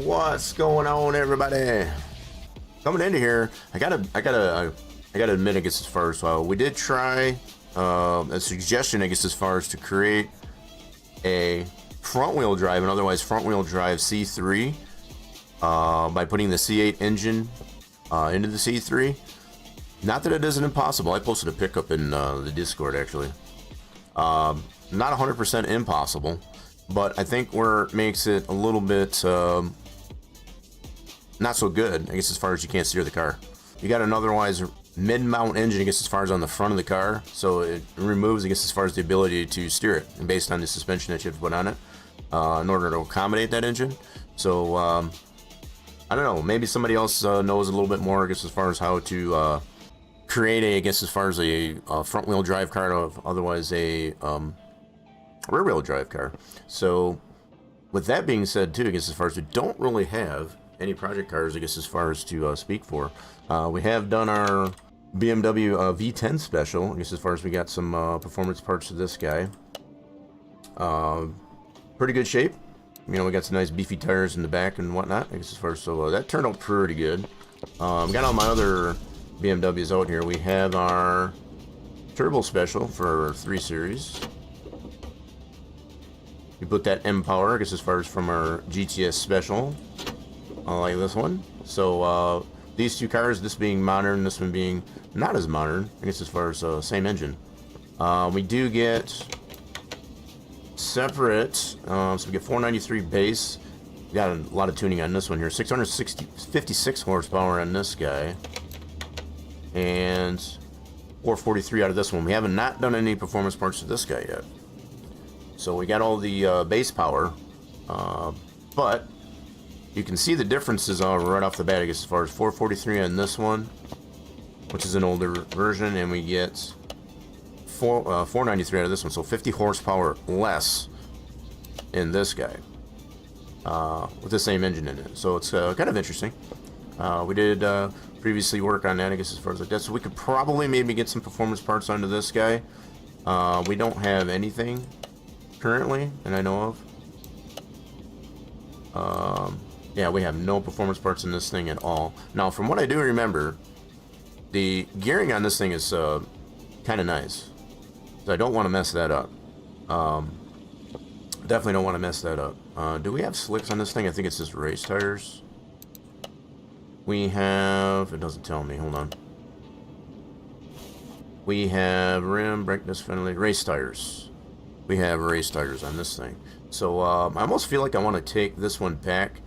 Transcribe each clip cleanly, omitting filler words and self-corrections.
What's going on, everybody? Coming into here, I gotta admit, I guess, as far as we did try a suggestion, I guess, as far as to create a front-wheel drive, and otherwise front-wheel drive C3 by putting the C8 engine into the C3. Not that it isn't impossible. I posted a pickup in the Discord, actually. Not 100% impossible, but I think where it makes it a little bit not so good, I guess, as far as you can't steer the car. You got an otherwise mid-mount engine, I guess, as far as on the front of the car, so it removes, I guess, as far as the ability to steer it, and based on the suspension that you have to put on it in order to accommodate that engine. So I don't know, maybe somebody else knows a little bit more, I guess, as far as how to create a, I guess, as far as a front-wheel drive car, of otherwise a rear-wheel drive car. So with that being said, too, I guess, as far as we don't really have any project cars, I guess, as far as to speak for, we have done our BMW V10 special, I guess, as far as we got some performance parts to this guy. Pretty good shape. You know, we got some nice beefy tires in the back and whatnot, I guess, as far as, so that turned out pretty good. Got all my other BMWs out here. We have our turbo special for 3 Series. We put that M Power, I guess, as far as from our GTS special. Like this one. So these two cars, this being modern, this one being not as modern, I guess, as far as same engine. We do get separate, so we get 493 base. We got a lot of tuning on this one here. 656 horsepower on this guy, and 443 out of this one. We haven't not done any performance parts to this guy yet. So we got all the base power, but you can see the differences right off the bat, I guess, as far as 443 on this one, which is an older version, and we get 493 out of this one, so 50 horsepower less in this guy with the same engine in it. So it's kind of interesting. We did previously work on that, I guess, as far as like that, so we could probably maybe get some performance parts onto this guy. We don't have anything currently, and I know of. Yeah, we have no performance parts in this thing at all. Now, from what I do remember, the gearing on this thing is kind of nice. So I don't want to mess that up. Definitely don't want to mess that up. Do we have slicks on this thing? I think it's just race tires. We have... It doesn't tell me. Hold on. We have rim, brake disc, friendly, race tires. We have race tires on this thing. So I almost feel like I want to take this one back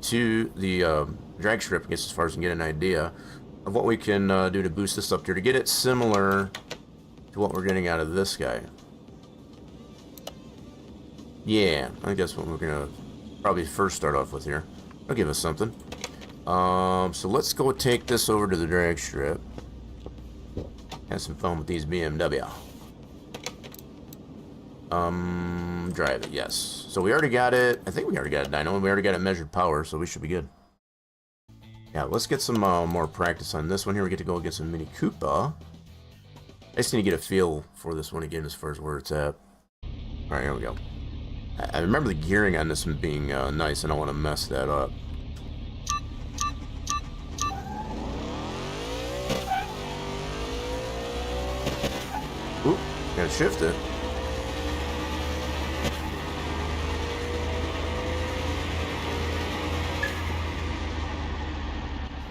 to the drag strip, I guess, as far as I can get an idea of what we can do to boost this up here to get it similar to what we're getting out of this guy. Yeah, I think that's what we're gonna probably first start off with here. That'll give us something. So let's go take this over to the drag strip. Have some fun with these BMW. Drive it, yes. So we already got it. I think we already got it dyno. We already got it measured power, so we should be good. Yeah, let's get some more practice on this one here. We get to go get some Mini Cooper. I just need to get a feel for this one again as far as where it's at. Alright, here we go. I remember the gearing on this one being nice. I don't want to mess that up. Oop, gotta shift it.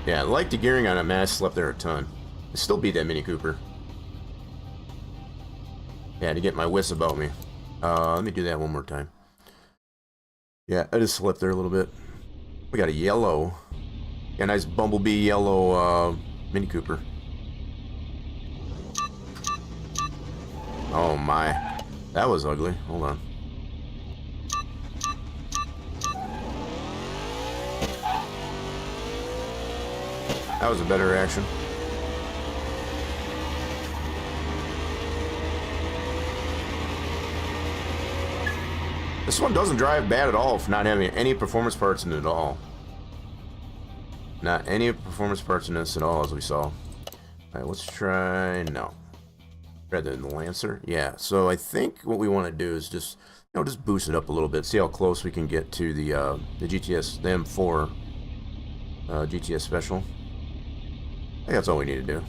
Yeah, I like the gearing on it, man. I slept there a ton. I still beat that Mini Cooper. Yeah, to get my wits about me. Let me do that one more time. Yeah, I just slept there a little bit. We got a yellow. Yeah, nice bumblebee yellow Mini Cooper. Oh my. That was ugly. Hold on. That was a better reaction. This one doesn't drive bad at all for not having any performance parts in it at all. Not any performance parts in this at all, as we saw. Alright, let's try... No. Rather than the Lancer? Yeah, so I think what we want to do is just know, just boost it up a little bit. See how close we can get to the GTS, the M4 GTS Special. I think that's all we need to do.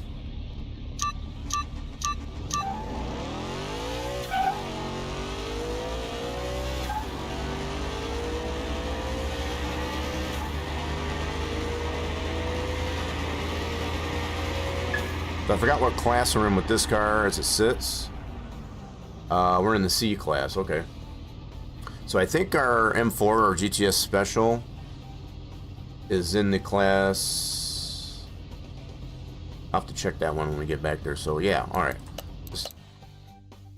So I forgot what class we're in with this car as it sits. We're in the C class, okay. So I think our M4 or GTS Special is in the class. I'll have to check that one when we get back there. So yeah, all right.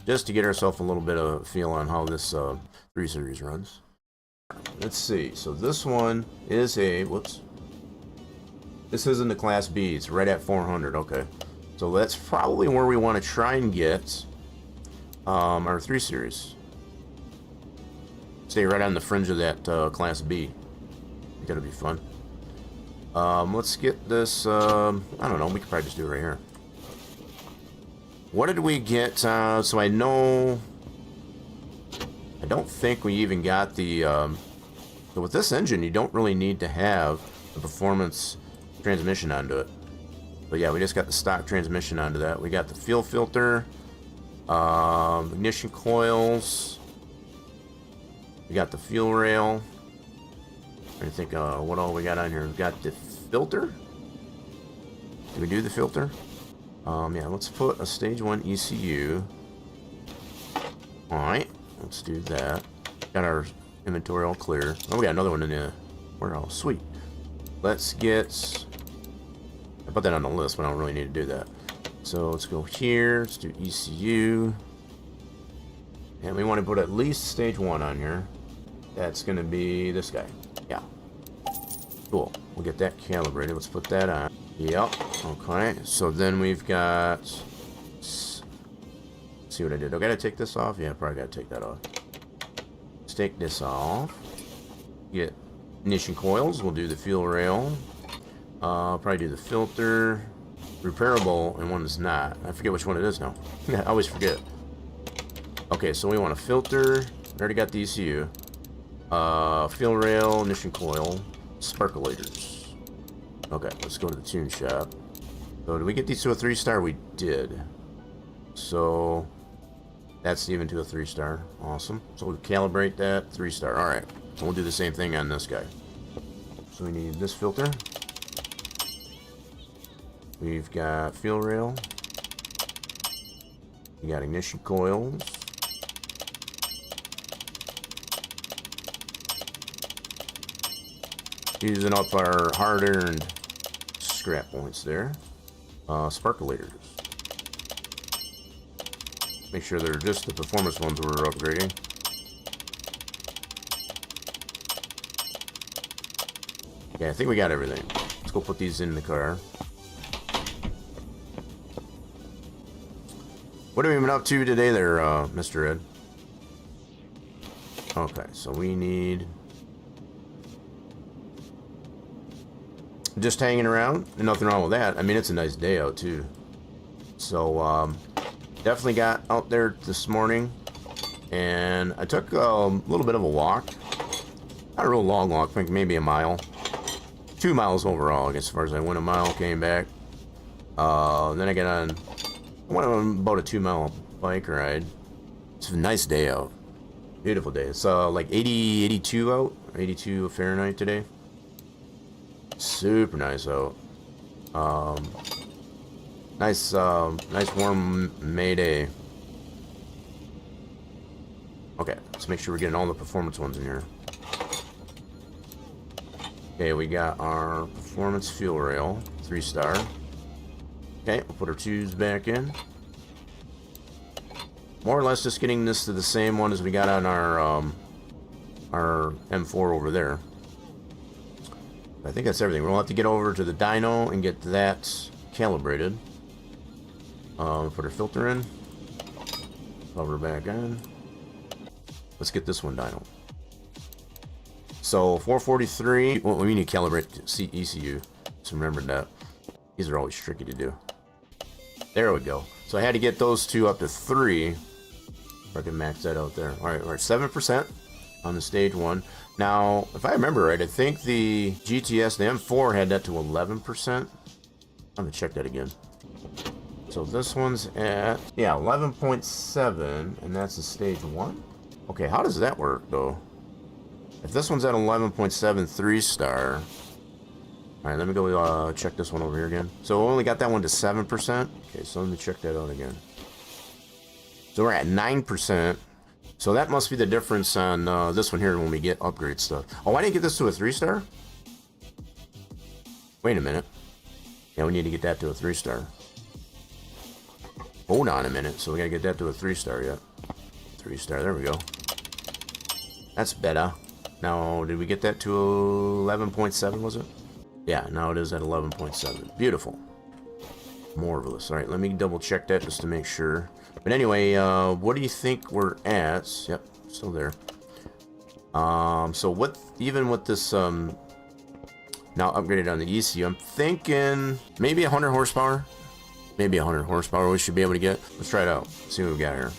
Just to get ourselves a little bit of a feel on how this 3 Series runs. Let's see. So this one is a, whoops. This is in the class B. It's right at 400. Okay. So that's probably where we want to try and get our 3 Series. Stay right on the fringe of that class B. That'll be fun. Let's get this, I don't know, we could probably just do it right here. What did we get? So I know, I don't think we even got the, so with this engine, you don't really need to have the performance transmission onto it. But yeah, we just got the stock transmission onto that. We got the fuel filter, ignition coils, we got the fuel rail. I think what all we got on here. We got the filter. Did we do the filter? Yeah, let's put a stage 1 ECU. Alright, let's do that. Got our inventory all clear. Oh, we got another one in the warehouse. Sweet. Let's get, I put that on the list, but I don't really need to do that. So let's go here. Let's do ECU. And we want to put at least stage 1 on here. That's going to be this guy. Yeah. Cool. We'll get that calibrated. Let's put that on. Yep. Okay. So then we've got, let's see what I did. I gotta take this off. Yeah, probably gotta take that off. Let's take this off. Get ignition coils. We'll do the fuel rail. Probably do the filter. Repairable, and one is not. I forget which one it is now. I always forget. Okay, so we want a filter. We already got the ECU. Fuel rail, ignition coil, sparkulators. Okay, let's go to the tune shop. So did we get these to a 3-star? We did. So that's even to a 3-star. Awesome. So we'll calibrate that 3-star. All right. So we'll do the same thing on this guy. So we need this filter. We've got fuel rail. We got ignition coils. Using up our hard-earned scrap points there. Sparkulators. Make sure they're just the performance ones we're upgrading. Okay, I think we got everything. Let's go put these in the car. What have we been up to today there, Mr. Ed? Okay, so we need... just hanging around, and nothing wrong with that. I mean, it's a nice day out too. So definitely got out there this morning, and I took a little bit of a walk. Not a real long walk, I think maybe a mile. 2 miles overall, I guess, as far as I went a mile, came back. Then I got on, I went on about a 2-mile bike ride. It's a nice day out. Beautiful day. It's like 80, 82 out, 82 Fahrenheit today. Super nice out. Nice warm May day. Okay, let's make sure we're getting all the performance ones in here. Okay, we got our performance fuel rail, 3-star. Okay, we'll put our tubes back in. More or less just getting this to the same one as we got on our M4 over there. I think that's everything. We'll have to get over to the dyno and get that calibrated. Put our filter in. Cover back on. Let's get this one dyno. So 443. Well, we need to calibrate ECU. So remember that. These are always tricky to do. There we go. So I had to get those two up to 3. I can max that out there. All right, we're at 7% on the stage 1. Now, if I remember right, I think the GTS, the M4 had that to 11%. I'm gonna check that again. So this one's at, yeah, 11.7, and that's the stage 1. Okay, how does that work though? If this one's at 11.7 3-star, all right, let me go check this one over here again. So we only got that one to 7%. Okay, so let me check that out again. So we're at 9%. So that must be the difference on this one here when we get upgrade stuff. Oh, I didn't get this to a 3-star? Wait a minute. Yeah, we need to get that to a 3-star. Hold on a minute. So we gotta get that to a 3-star yet. 3-star, there we go. That's better. Now, did we get that to 11.7, was it? Yeah, now it is at 11.7. Beautiful. Marvelous. All right, let me double check that just to make sure. But anyway, what do you think we're at? Yep, still there. So what, even with this, now upgraded on the ECU, I'm thinking maybe 100 horsepower. Maybe 100 horsepower we should be able to get. Let's try it out. See what we got here.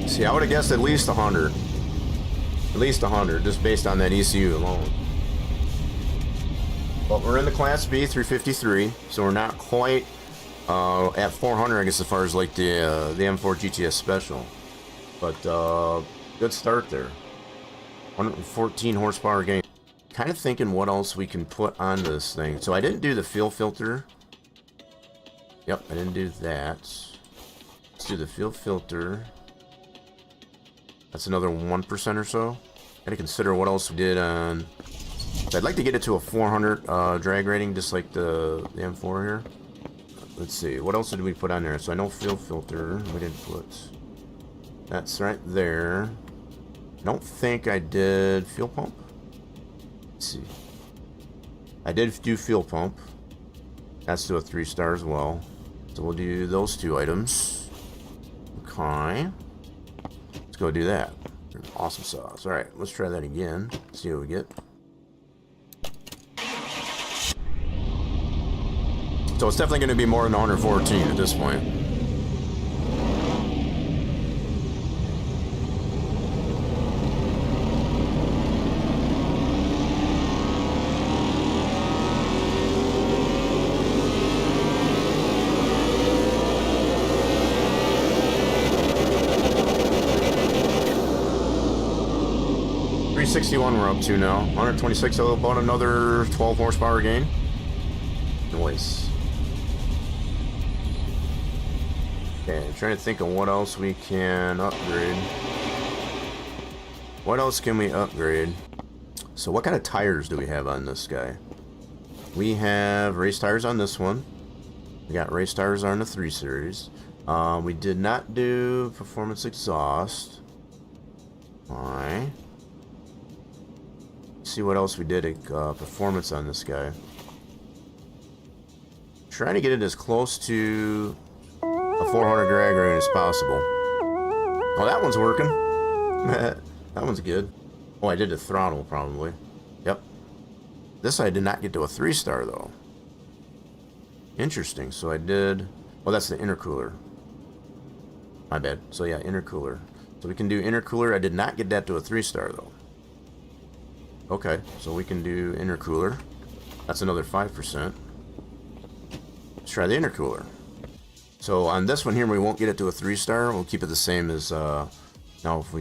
See, I would have guessed at least 100. At least 100, just based on that ECU alone. But we're in the Class B 353, so we're not quite at 400, I guess, as far as like the M4 GTS Special. But good start there. 114 horsepower gain. Kind of thinking what else we can put on this thing. So I didn't do the fuel filter. Yep, I didn't do that. Let's do the fuel filter. That's another 1% or so. Gotta consider what else we did on. So I'd like to get it to a 400 drag rating, just like the M4 here. Let's see, what else did we put on there? So I know fuel filter. We didn't put. That's right there. I don't think I did fuel pump. Let's see. I did do fuel pump. That's to a 3-star as well. So we'll do those 2 items. Okay. Let's go do that. Awesome sauce. Alright, let's try that again. See what we get. So it's definitely going to be more than 114 at this point. .61 we're up to now. 126, about another 12 horsepower gain. Nice. Okay, I'm trying to think of what else we can upgrade. What else can we upgrade? So what kind of tires do we have on this guy? We have race tires on this one. We got race tires on the 3 Series. We did not do performance exhaust. Alright. See what else we did at performance on this guy. Trying to get it as close to a 400 drag rating as possible. Oh, that one's working. That one's good. Oh, I did the throttle probably. Yep. This I did not get to a 3-star though. Interesting. So I did. Oh, that's the intercooler. My bad. So yeah, intercooler. So we can do intercooler. I did not get that to a 3-star though. Okay, so we can do intercooler. That's another 5%. Let's try the intercooler. So on this one here, we won't get it to a 3-star. We'll keep it the same as, now if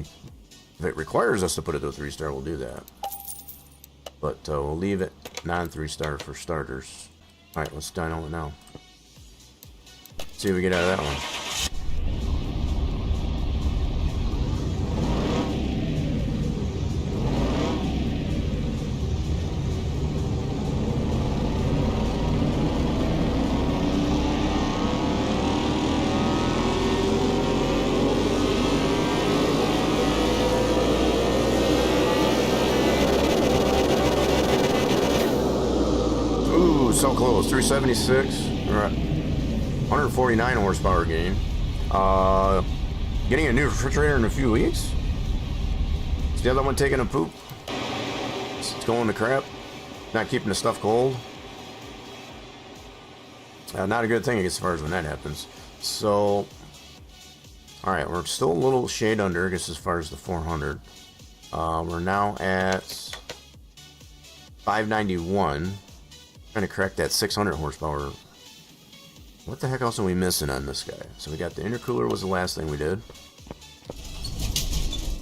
it requires us to put it to a 3-star, we'll do that. But we'll leave it non-3-star for starters. Alright, let's dyno it now. See what we get out of that one. so close. 376. We're at 149 horsepower gain. Getting a new refrigerator in a few weeks. Is the other one taking a poop? It's going to crap. Not keeping the stuff cold. Not a good thing, I guess, as far as when that happens. So, alright, we're still a little shade under, I guess, as far as the 400. We're now at 591. Trying to correct that 600 horsepower. What the heck else are we missing on this guy? So we got the intercooler was the last thing we did.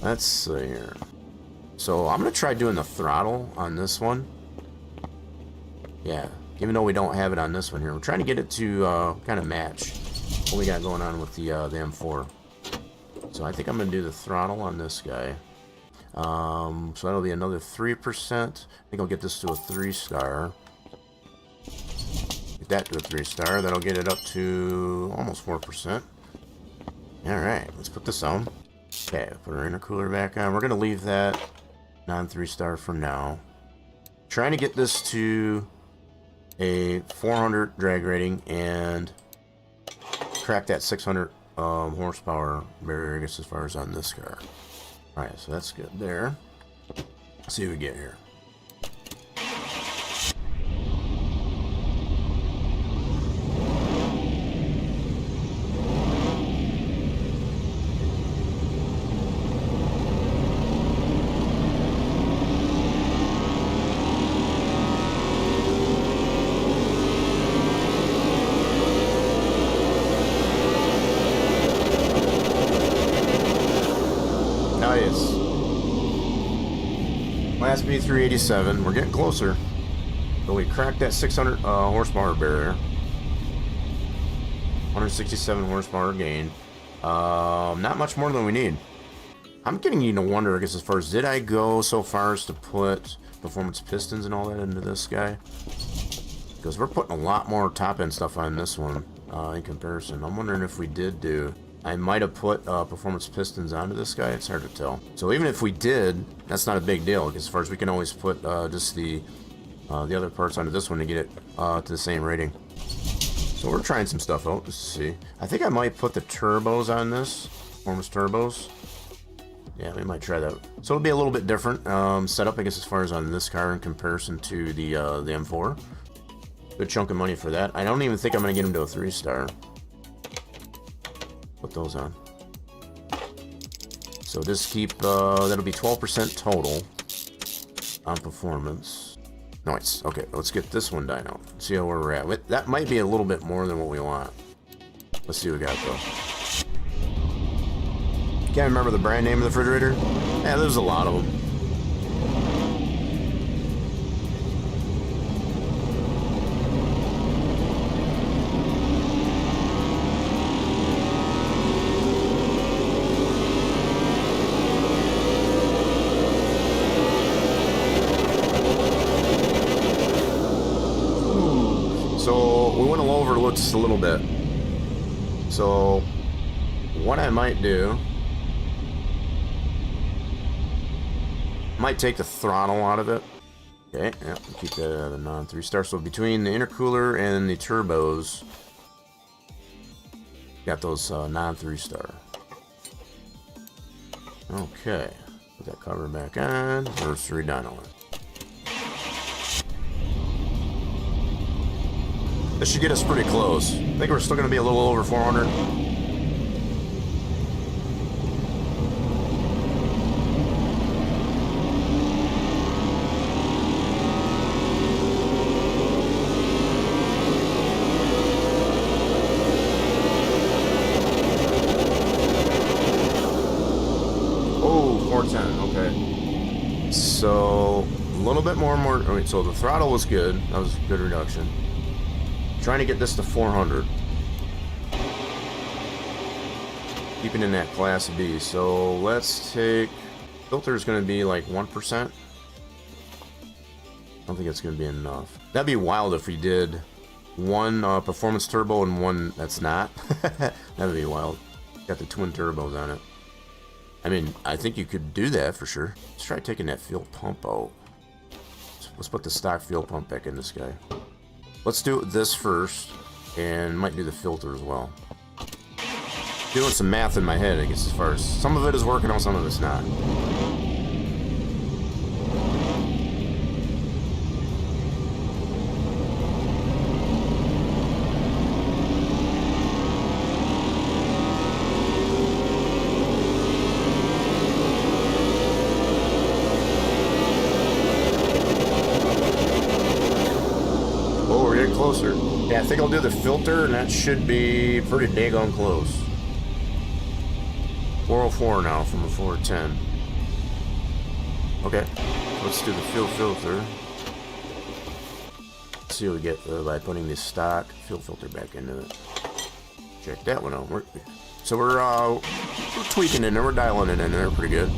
Let's see here. So I'm going to try doing the throttle on this one. Yeah, even though we don't have it on this one here. We're trying to get it to kind of match what we got going on with the M4. So I think I'm going to do the throttle on this guy. So that'll be another 3%. I think I'll get this to a 3-star. Get that to a 3-star. That'll get it up to almost 4%. Alright, let's put this on. Okay, put our intercooler back on. We're going to leave that non-3-star for now. Trying to get this to a 400 drag rating and crack that 600 horsepower barrier, I guess, as far as on this car. Alright, so that's good there. Let's see what we get here. Nice. Last B 387. We're getting closer. So we cracked that 600 horsepower barrier. 167 horsepower gain. Not much more than we need. I'm getting you to wonder, I guess, as far as did I go so far as to put performance pistons and all that into this guy? Because we're putting a lot more top end stuff on this one in comparison. I'm wondering if we did do. I might have put performance pistons onto this guy. It's hard to tell. So even if we did, that's not a big deal. Because as far as we can always put just the other parts onto this one to get it to the same rating. So we're trying some stuff out. Let's see. I think I might put the turbos on this. Performance turbos. Yeah, we might try that. So it'll be a little bit different setup, I guess, as far as on this car in comparison to the M4. Good chunk of money for that. I don't even think I'm going to get him to a 3-star. Put those on. So just keep, that'll be 12% total on performance. Nice. Okay, let's get this one dyno. See how where we're at. That might be a little bit more than what we want. Let's see what we got though. Can't remember the brand name of the refrigerator. Yeah, there's a lot of them. So we went overlooked just a little bit. So what I might do, might take the throttle out of it. Okay, yeah, keep that at a non-3-star. So between the intercooler and the turbos, got those non-3-star. Okay, put that cover back on. There's 3 dyno. This should get us pretty close. I think we're still going to be a little over 400. Oh, 410. Okay. So a little bit more. Wait, so the throttle was good. That was a good reduction. Trying to get this to 400. Keeping in that class B. So let's take. Filter is going to be like 1%. I don't think it's going to be enough. That'd be wild if we did one performance turbo and one that's not. That'd be wild. Got the twin turbos on it. I mean, I think you could do that for sure. Let's try taking that fuel pump out. Let's put the stock fuel pump back in this guy. Let's do this first, and might do the filter as well. Doing some math in my head, I guess, as far as some of it is working on, some of it's not. Closer. Yeah, I think I'll do the filter, and that should be pretty daggone close. 404 now from a 410. Okay, let's do the fill filter. Let's see what we get by putting this stock fill filter back into it. Check that one out. We're tweaking in there, we're dialing it in there pretty good.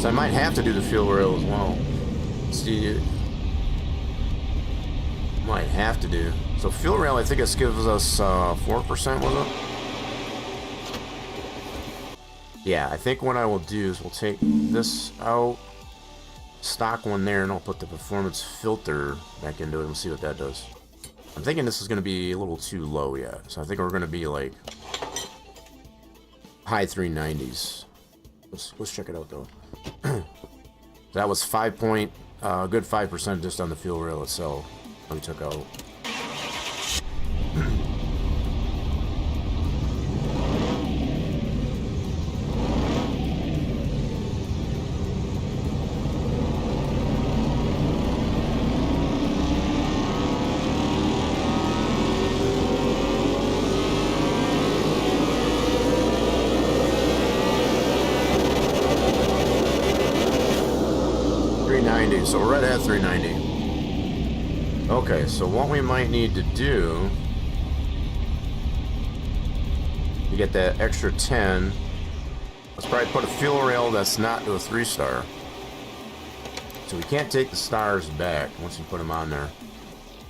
So I might have to do the fuel rail as well. See, might have to do. So fuel rail, I think this gives us 4%, was it? Yeah, I think what I will do is we'll take this out, stock one there, and I'll put the performance filter back into it and see what that does. I'm thinking this is going to be a little too low yet, so I think we're going to be like high 390s. Let's check it out though. That was good 5% just on the fuel rail itself. We took out. So we're right at 390. Okay, so what we might need to do to get that extra 10, let's probably put a fuel rail that's not to a 3-star. So we can't take the stars back once you put them on there.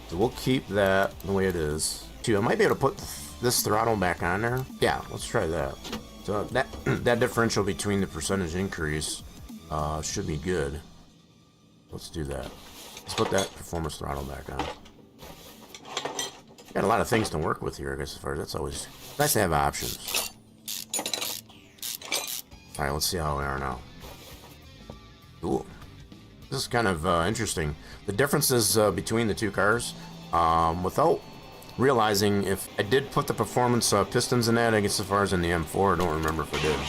So we'll keep that the way it is. I might be able to put this throttle back on there. Yeah, let's try that. So that differential between the percentage increase should be good. Let's do that. Let's put that performance throttle back on. Got a lot of things to work with here, I guess, as far as that's always nice to have options. Alright, let's see how we are now. Cool. This is kind of interesting. The differences between the two cars, without realizing if I did put the performance pistons in that, I guess as far as in the M4, I don't remember if I did.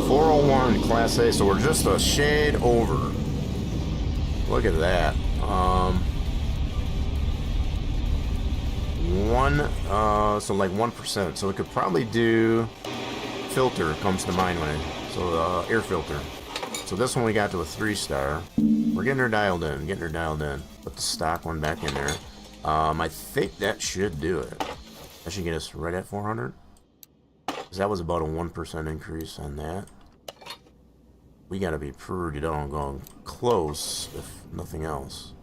401 Class A, so we're just a shade over. Look at that. So like 1%. So we could probably do filter comes to mind when I, air filter. So this one we got to a 3-star. We're getting her dialed in, Put the stock one back in there. I think that should do it. That should get us right at 400. Because that was about a 1% increase on that. We gotta be pretty doggone close, if nothing else.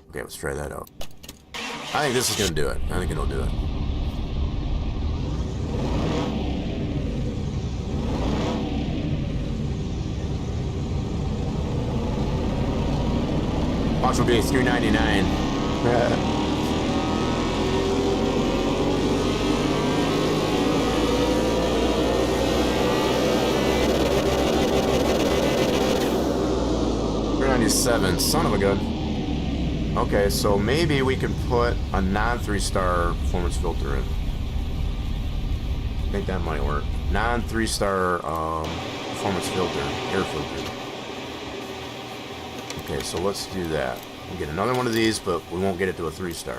Okay, let's try that out. I think this is gonna do it. I think it'll do it. Watch will be $3.99. $3.97, son of a gun. Okay, so maybe we can put a non-3-star performance filter in. I think that might work. Non-3-star performance filter, air filter. Okay, so let's do that. We'll get another one of these, but we won't get it to a 3-star.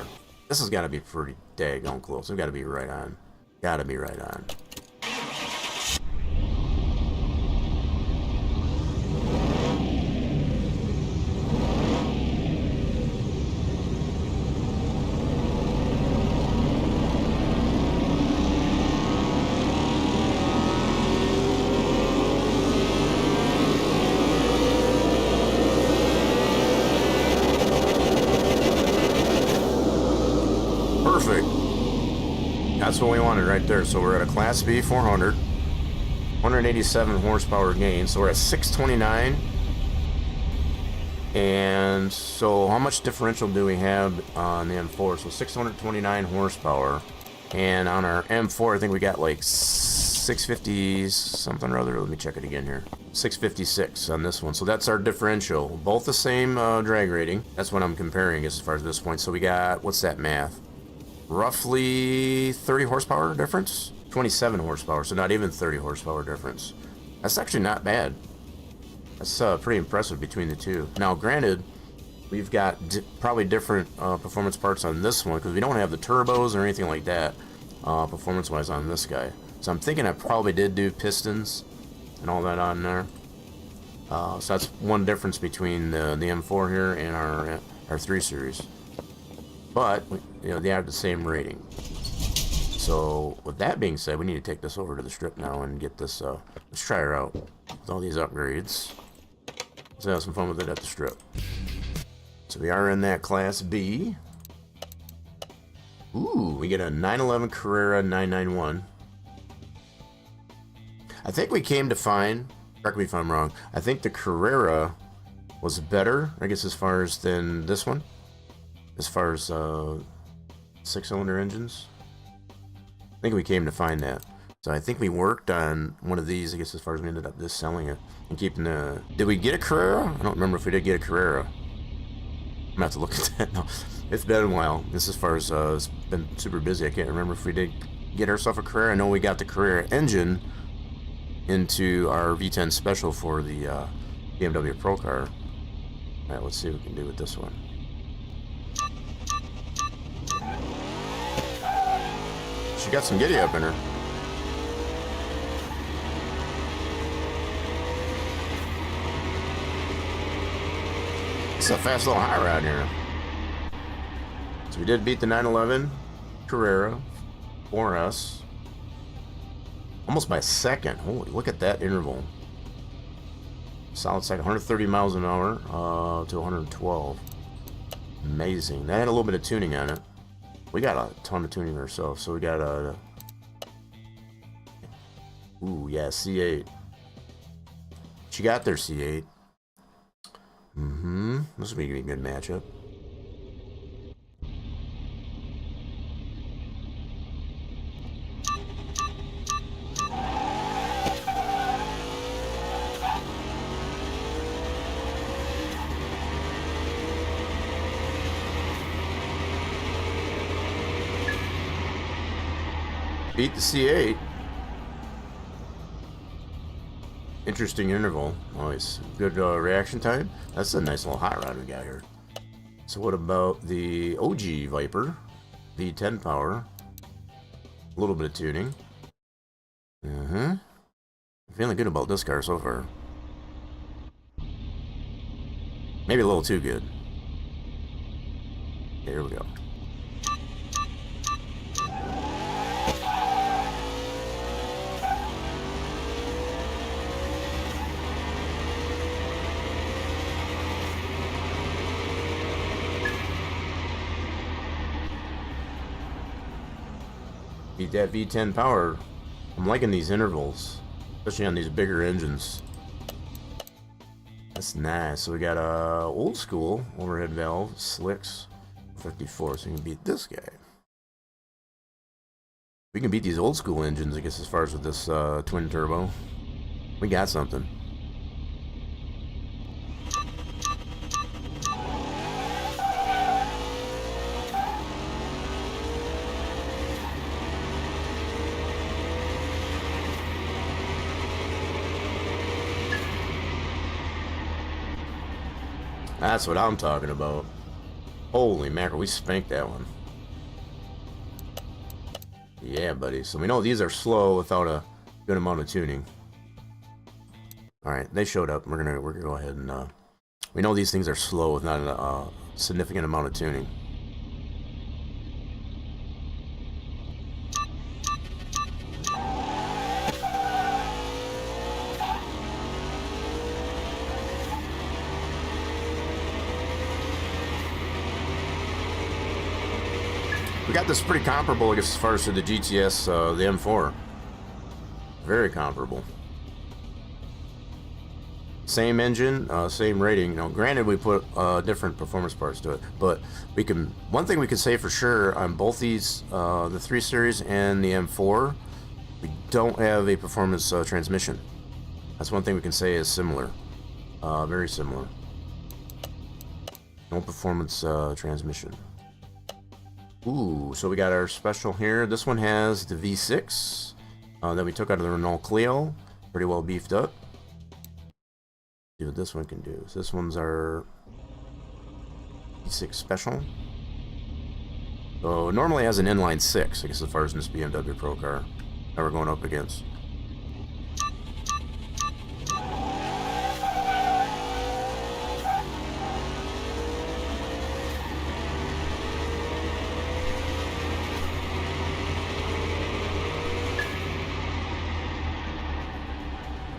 This has got to be pretty daggone close. We've got to be right on. Got to be right on. Perfect. That's what we wanted right there. So we're at a Class B 400, 187 horsepower gain. So we're at 629. And so how much differential do we have on the M4? So 629 horsepower. And on our M4, I think we got like 650 something or other. Let me check it again here. 656 on this one. So that's our differential. Both the same drag rating. That's what I'm comparing as far as this point. So we got, what's that math? Roughly 30 horsepower difference? 27 horsepower, so not even 30 horsepower difference. That's actually not bad. That's pretty impressive between the two. Now, granted, we've got probably different performance parts on this one because we don't have the turbos or anything like that performance-wise on this guy. So I'm thinking I probably did do pistons and all that on there. So that's one difference between the M4 here and our 3 Series. But, you know, they have the same rating. So, with that being said, we need to take this over to the strip now and get this, let's try her out with all these upgrades. Let's have some fun with it at the strip. So, we are in that Class B. Ooh, we get a 911 Carrera 991. I think we came to find, correct me if I'm wrong, I think the Carrera was better, I guess, as far as than this one. As far as 6-cylinder engines, I think we came to find that. So I think we worked on one of these, I guess, as far as we ended up just selling it and keeping the. Did we get a Carrera? I don't remember if we did get a Carrera. I'm gonna have to look at that now. It's been a while. This, as far as it's been super busy, I can't remember if we did get ourselves a Carrera. I know we got the Carrera engine into our V10 Special for the BMW Pro car. All right, let's see what we can do with this one. She got some giddy up in her. It's a fast little high rod here. So we did beat the 911 Carrera 4S. Almost by a second. Holy, look at that interval. Solid second, 130 miles an hour to 112. Amazing. That had a little bit of tuning on it. We got a ton of tuning ourselves, so we got a. Ooh, yeah, C8. She got their C8. This will be a good matchup. Beat the C8. Interesting interval. Always good reaction time. That's a nice little hot rod we got here. So what about the OG Viper? V10 power. A little bit of tuning. I'm feeling good about this car so far. Maybe a little too good. Okay, here we go. Beat that V10 power. I'm liking these intervals, especially on these bigger engines. That's nice. So we got a old school overhead valve, slicks, 54. So we can beat this guy. We can beat these old school engines, I guess, as far as with this twin turbo. We got something. That's what I'm talking about. Holy mackerel, we spanked that one. Yeah, buddy. So we know these are slow without a good amount of tuning. All right, they showed up. We're gonna go ahead and we know these things are slow with not a significant amount of tuning. We got this pretty comparable, I guess, as far as to the GTS, the M4. Very comparable. Same engine, same rating. You know, granted, we put different performance parts to it, but we can. One thing we can say for sure on both these, the 3 Series and the M4, we don't have a performance transmission. That's one thing we can say is similar, very similar. No performance transmission. Ooh, so we got our special here. This one has the V6 that we took out of the Renault Clio. Pretty well beefed up. See what this one can do. So this one's our V6 special. So normally has an inline 6, I guess, as far as in this BMW Pro car that we're going up against.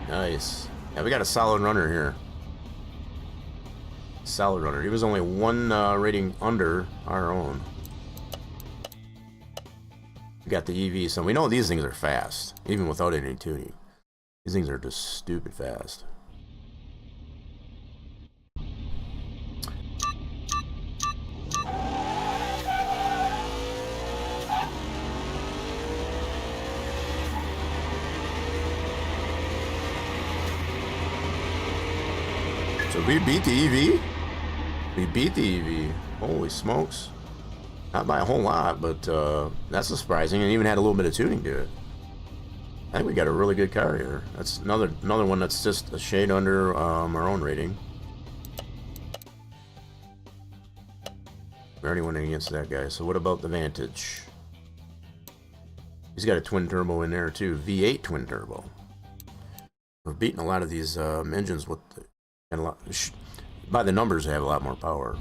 Nice. Yeah, we got a solid runner here. Solid runner. He was only one rating under our own. We got the EV, so we know these things are fast, even without any tuning. These things are just stupid fast. So we beat the EV? We beat the EV. Holy smokes. Not by a whole lot, but that's surprising, and even had a little bit of tuning to it. I think we got a really good car here. That's another one that's just a shade under our own rating. We already went against that guy. So what about the Vantage? He's got a twin turbo in there too, V8 twin turbo. We've beaten a lot of these engines with and a lot, by the numbers, they have a lot more power.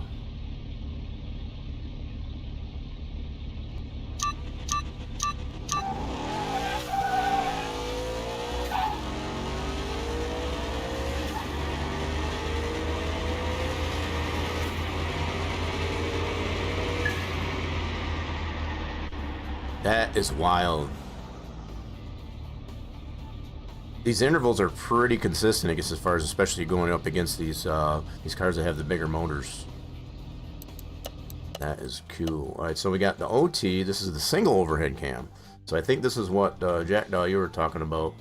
That is wild. These intervals are pretty consistent, I guess, as far as especially going up against these cars that have the bigger motors. That is cool. All right, so we got the OT. This is the single overhead cam. So I think this is what Jackdaw, you were talking about.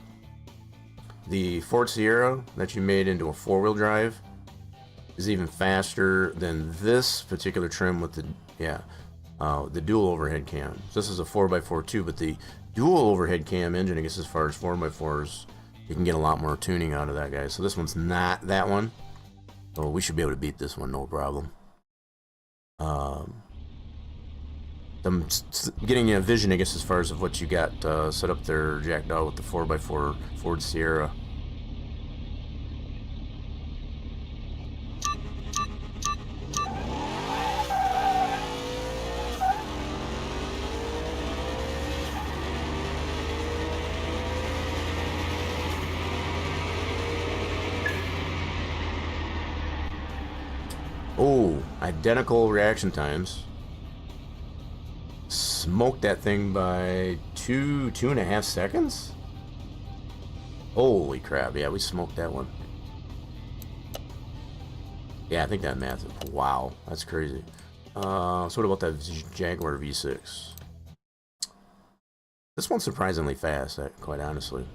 The Ford Sierra that you made into a 4-wheel drive is even faster than this particular trim with the dual overhead cam. So this is a 4x4 too, but the dual overhead cam engine, I guess, as far as 4x4s, you can get a lot more tuning out of that guy. So this one's not that one. So we should be able to beat this one, no problem. I'm getting a vision, I guess, as far as of what you got set up there, Jackdaw, with the 4x4 Ford Sierra. Oh, identical reaction times. Smoked that thing by 2.5 seconds? Holy crap, yeah, we smoked that one. Yeah, I think that math is, wow, that's crazy. So what about that Jaguar V6? This one's surprisingly fast, quite honestly.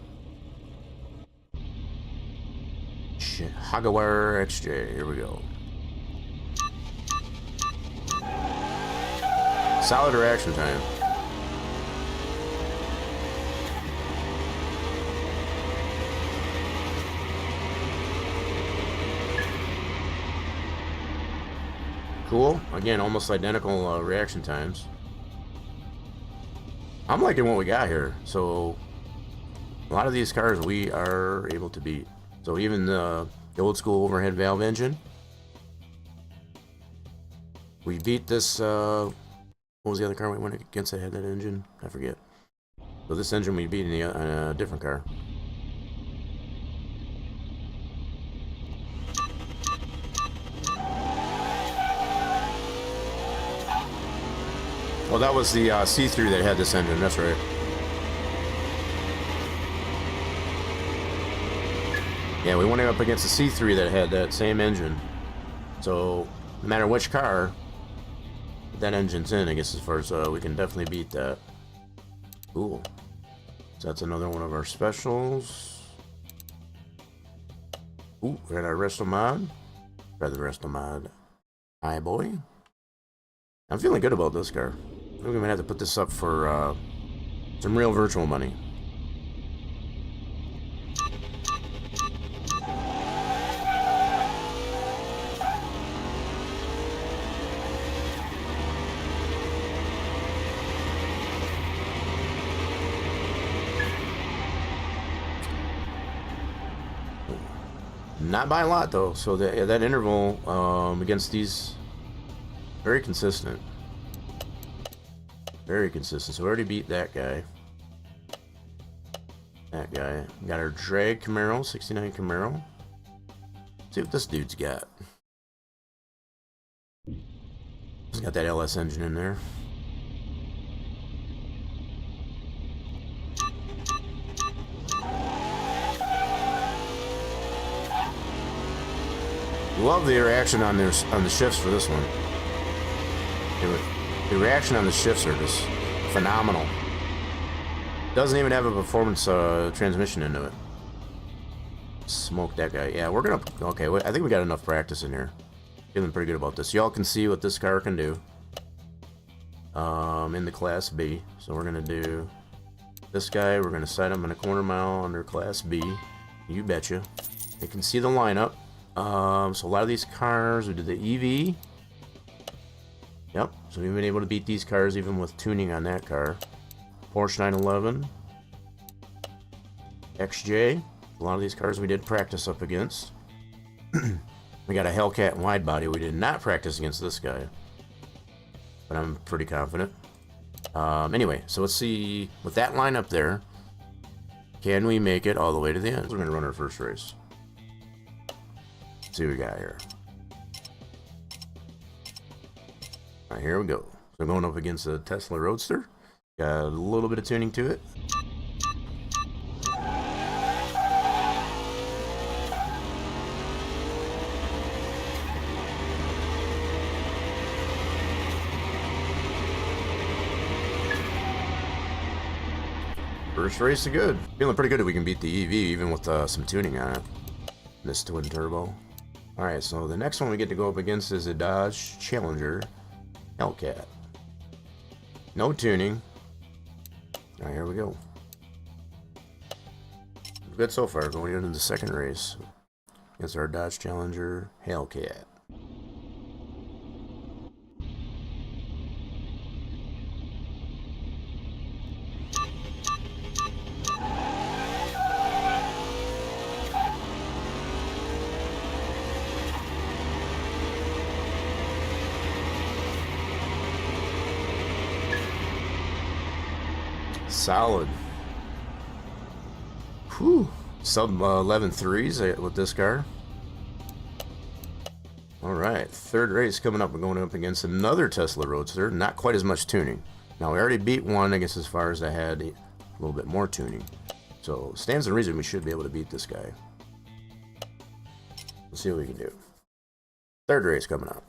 Jaguar XJ, here we go. Solid reaction time. Cool. Again, almost identical reaction times. I'm liking what we got here. So a lot of these cars we are able to beat. So even the old school overhead valve engine, we beat this. What was the other car we went against that had that engine? I forget. So this engine we beat in a different car. Well, that was the C3 that had this engine. That's right. Yeah, we went up against the C3 that had that same engine. So no matter which car that engine's in, I guess as far as we can definitely beat that. Cool. So that's another one of our specials. Ooh, we got our resto mod. Try the resto mod. Hi, boy. I'm feeling good about this car. I think we might have to put this up for some real virtual money. Not by a lot though, so that interval against these, very consistent. Very consistent. So we already beat that guy. That guy. We got our drag Camaro, 69 Camaro. Let's see what this dude's got. He's got that LS engine in there. Love the reaction on the shifts for this one. The reaction on the shifts are just phenomenal. Doesn't even have a performance transmission into it. Smoke that guy. Yeah, we're gonna. Okay, I think we got enough practice in here. Feeling pretty good about this. Y'all can see what this car can do. In the Class B. So we're gonna do this guy. We're gonna set him in a quarter mile under Class B. You betcha. You can see the lineup. So a lot of these cars, we did the EV. Yep, so we've been able to beat these cars even with tuning on that car. Porsche 911. XJ. A lot of these cars we did practice up against. We got a Hellcat wide body. We did not practice against this guy. But I'm pretty confident. Anyway, so let's see. With that lineup there, can we make it all the way to the end? We're going to run our first race. Let's see what we got here. Alright, here we go. So going up against a Tesla Roadster. Got a little bit of tuning to it. First race is good. Feeling pretty good that we can beat the EV even with some tuning on it. This twin turbo. Alright, so the next one we get to go up against is a Dodge Challenger Hellcat. No tuning. Alright, here we go. Good so far, going into the second race against our Dodge Challenger Hellcat. Solid. Whew. Sub 11.3s with this car. Alright, third race coming up. We're going up against another Tesla Roadster. Not quite as much tuning. Now, we already beat one, I guess, as far as I had a little bit more tuning. So, stands to reason we should be able to beat this guy. Let's see what we can do. Third race coming up.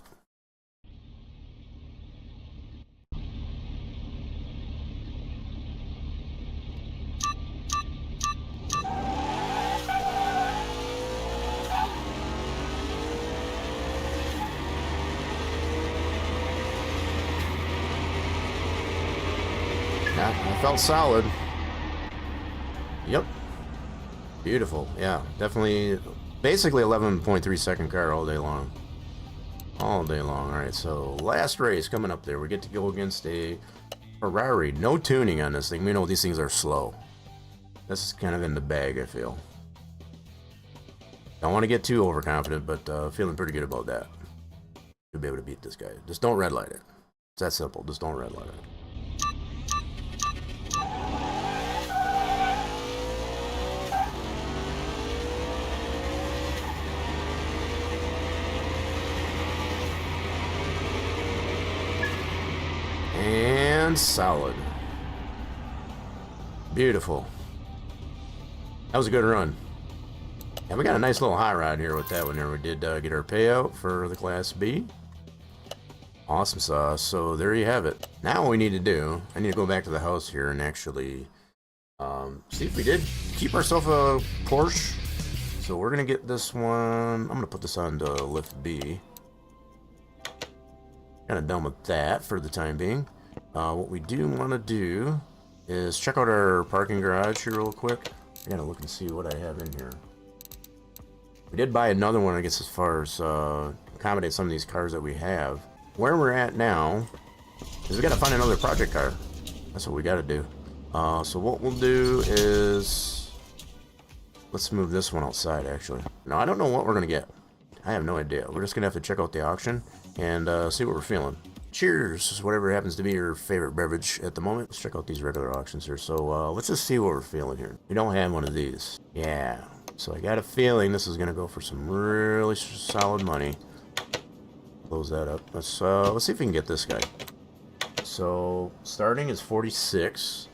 I felt solid. Yep. Beautiful. Yeah, definitely. Basically 11.3 second car all day long. all day long. All right, so last race coming up there. We get to go against a Ferrari. No tuning on this thing. We know these things are slow. This is kind of in the bag, I feel. Don't want to get too overconfident, but feeling pretty good about that. You'll be able to beat this guy. Just don't red light it. It's that simple. Just don't red light it. And solid. Beautiful. That was a good run. And we got a nice little high ride here with that one there. We did get our payout for the Class B. Awesome sauce. So there you have it. Now what we need to do, I need to go back to the house here and actually see if we did keep ourselves a Porsche. So we're going to get this one. I'm going to put this on to lift B. Kind of done with that for the time being. What we do want to do is check out our parking garage here real quick. I got to look and see what I have in here. We did buy another one, I guess, as far as accommodate some of these cars that we have. Where we're at now is we got to find another project car. That's what we got to do. So what we'll do is let's move this one outside, actually. No, I don't know what we're going to get. I have no idea. We're just going to have to check out the auction and see what we're feeling. Cheers, whatever happens to be your favorite beverage at the moment. Let's check out these regular auctions here. So let's just see what we're feeling here. We don't have one of these. Yeah. So I got a feeling this is going to go for some really solid money. Close that up. Let's see if we can get this guy. So starting is 46.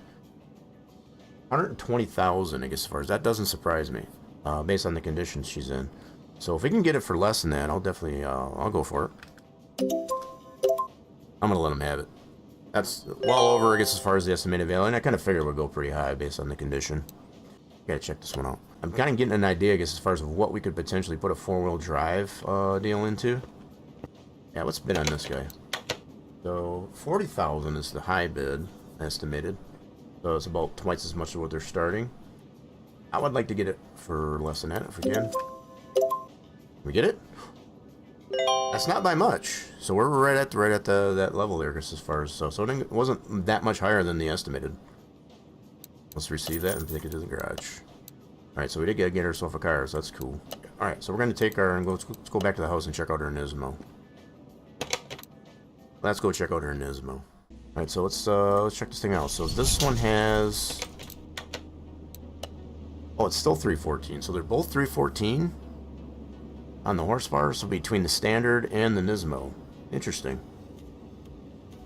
120,000, I guess, as far as that doesn't surprise me, based on the conditions she's in. So if we can get it for less than that, I'll definitely, I'll go for it. I'm gonna let him have it. That's well over, I guess, as far as the estimated value, and I kind of figured it would go pretty high based on the condition. Gotta check this one out. I'm kind of getting an idea, I guess, as far as what we could potentially put a four-wheel drive deal into. Yeah, let's bid on this guy. So 40,000 is the high bid estimated. So it's about twice as much as what they're starting. I would like to get it for less than that if we can. We get it? That's not by much. So we're right at that level there, as far as so it wasn't that much higher than the estimated. Let's receive that and take it to the garage. All right, so we did get ourselves a car, so that's cool. All right, so we're going to take our and let's go back to the house and check out our Nismo. Let's go check out our Nismo. All right, so let's check this thing out. So this one has, oh, it's still 314. So they're both 314 on the horsepower. So between the standard and the Nismo, interesting.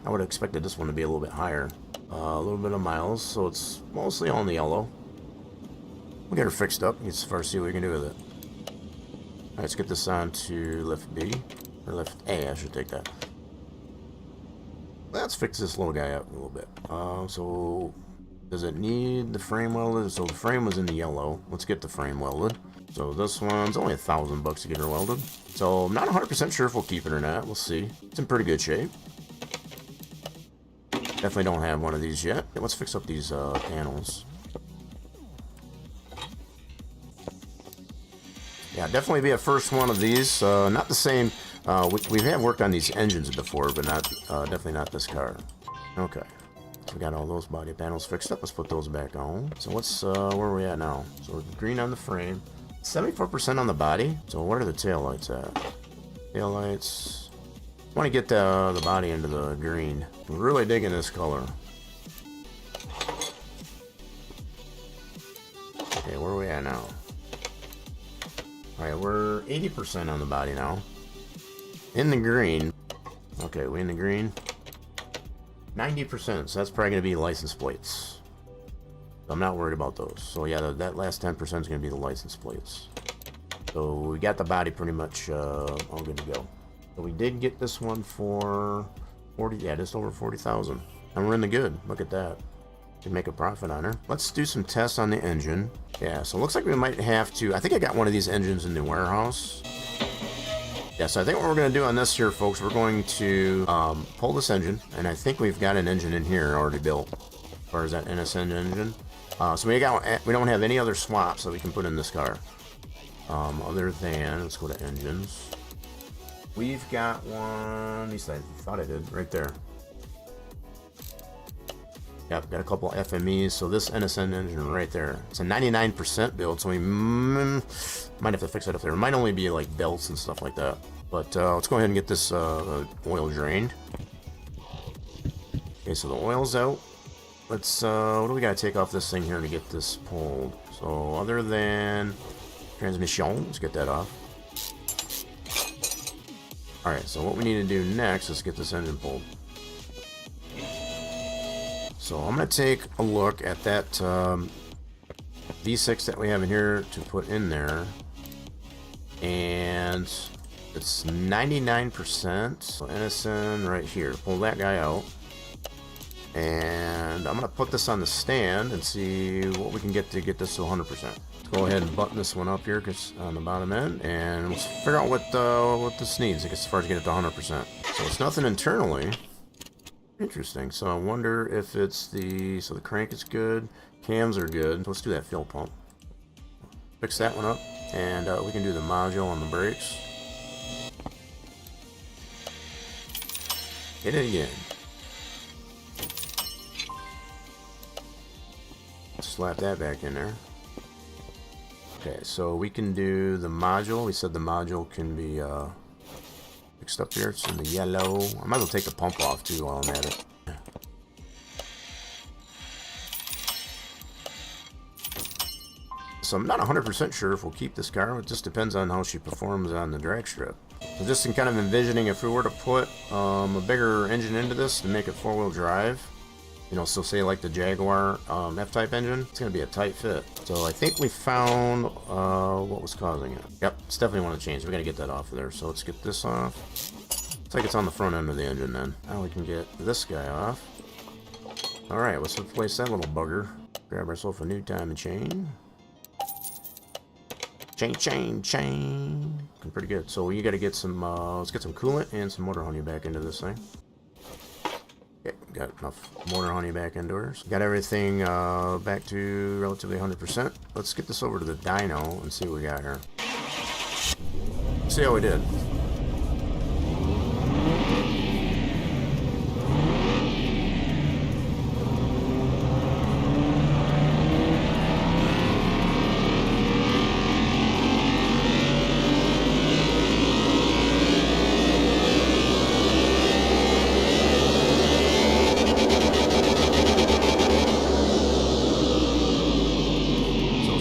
I would have expected this one to be a little bit higher. A little bit of miles, so it's mostly on the yellow. We'll get her fixed up as far as see what we can do with it. All right, let's get this on to lift B, or lift A, I should take that. Let's fix this little guy up a little bit. So, does it need the frame welded? So the frame was in the yellow. Let's get the frame welded. So this one's only $1,000 to get her welded. So I'm not 100% sure if we'll keep it or not. We'll see. It's in pretty good shape. Definitely don't have one of these yet. Let's fix up these panels. Yeah, definitely be a first one of these. Not the same. We have worked on these engines before, but not definitely not this car. Okay, so we got all those body panels fixed up. Let's put those back on. So what's where are we at now? So we're green on the frame, 74% on the body. So what are the tail lights at? Tail lights. I want to get the body into the green. I'm really digging this color. Okay, where are we at now? Alright, we're 80% on the body now. In the green. Okay, we in the green. 90%, so that's probably going to be license plates. I'm not worried about those. So yeah, that last 10% is going to be the license plates. So we got the body pretty much all good to go. So we did get this one for 40, yeah, just over 40,000. And we're in the good. Look at that. Can make a profit on her. Let's do some tests on the engine. Yeah, so it looks like we might have to, I think I got one of these engines in the warehouse. Yeah, so I think what we're going to do on this here, folks, we're going to pull this engine, and I think we've got an engine in here already built, as far as that NSN engine. So we don't have any other swaps that we can put in this car. Other than, let's go to engines. We've got one, at least I thought I did, right there. Yep, got a couple FMEs, so this NSN engine right there. It's a 99% build, so we might have to fix that up there. It might only be like belts and stuff like that. But let's go ahead and get this oil drained. Okay, so the oil's out. Let's, what do we gotta take off this thing here to get this pulled? So other than transmission, let's get that off. Alright, so what we need to do next is get this engine pulled. So I'm going to take a look at that V6 that we have in here to put in there. And it's 99%. So NSN right here. Pull that guy out. And I'm going to put this on the stand and see what we can get to get this to 100%. Let's go ahead and button this one up here on the bottom end. And let's figure out what this needs, I guess, as far as getting it to 100%. So it's nothing internally. Interesting. So I wonder if it's so the crank is good, cams are good. Let's do that fuel pump. Fix that one up, and we can do the module on the brakes. Hit it again. Slap that back in there. Okay, so we can do the module. We said the module can be fixed up here. It's in the yellow. I might as well take the pump off too while I'm at it. So I'm not 100% sure if we'll keep this car. It just depends on how she performs on the drag strip. So just in kind of envisioning if we were to put a bigger engine into this to make it four-wheel drive, you know, so say like the Jaguar F-Type engine, it's going to be a tight fit. So I think we found what was causing it. Yep, it's definitely want to change. We got to get that off of there. So let's get this off. It's like it's on the front end of the engine then. Now we can get this guy off. All right, let's replace that little bugger. Grab ourselves a new timing chain. Chain. Looking pretty good. So you got to get some, let's get some coolant and some motor honey back into this thing. Okay, got enough motor honey back into hers. Got everything back to relatively 100%. Let's get this over to the dyno and see what we got here. See how we did.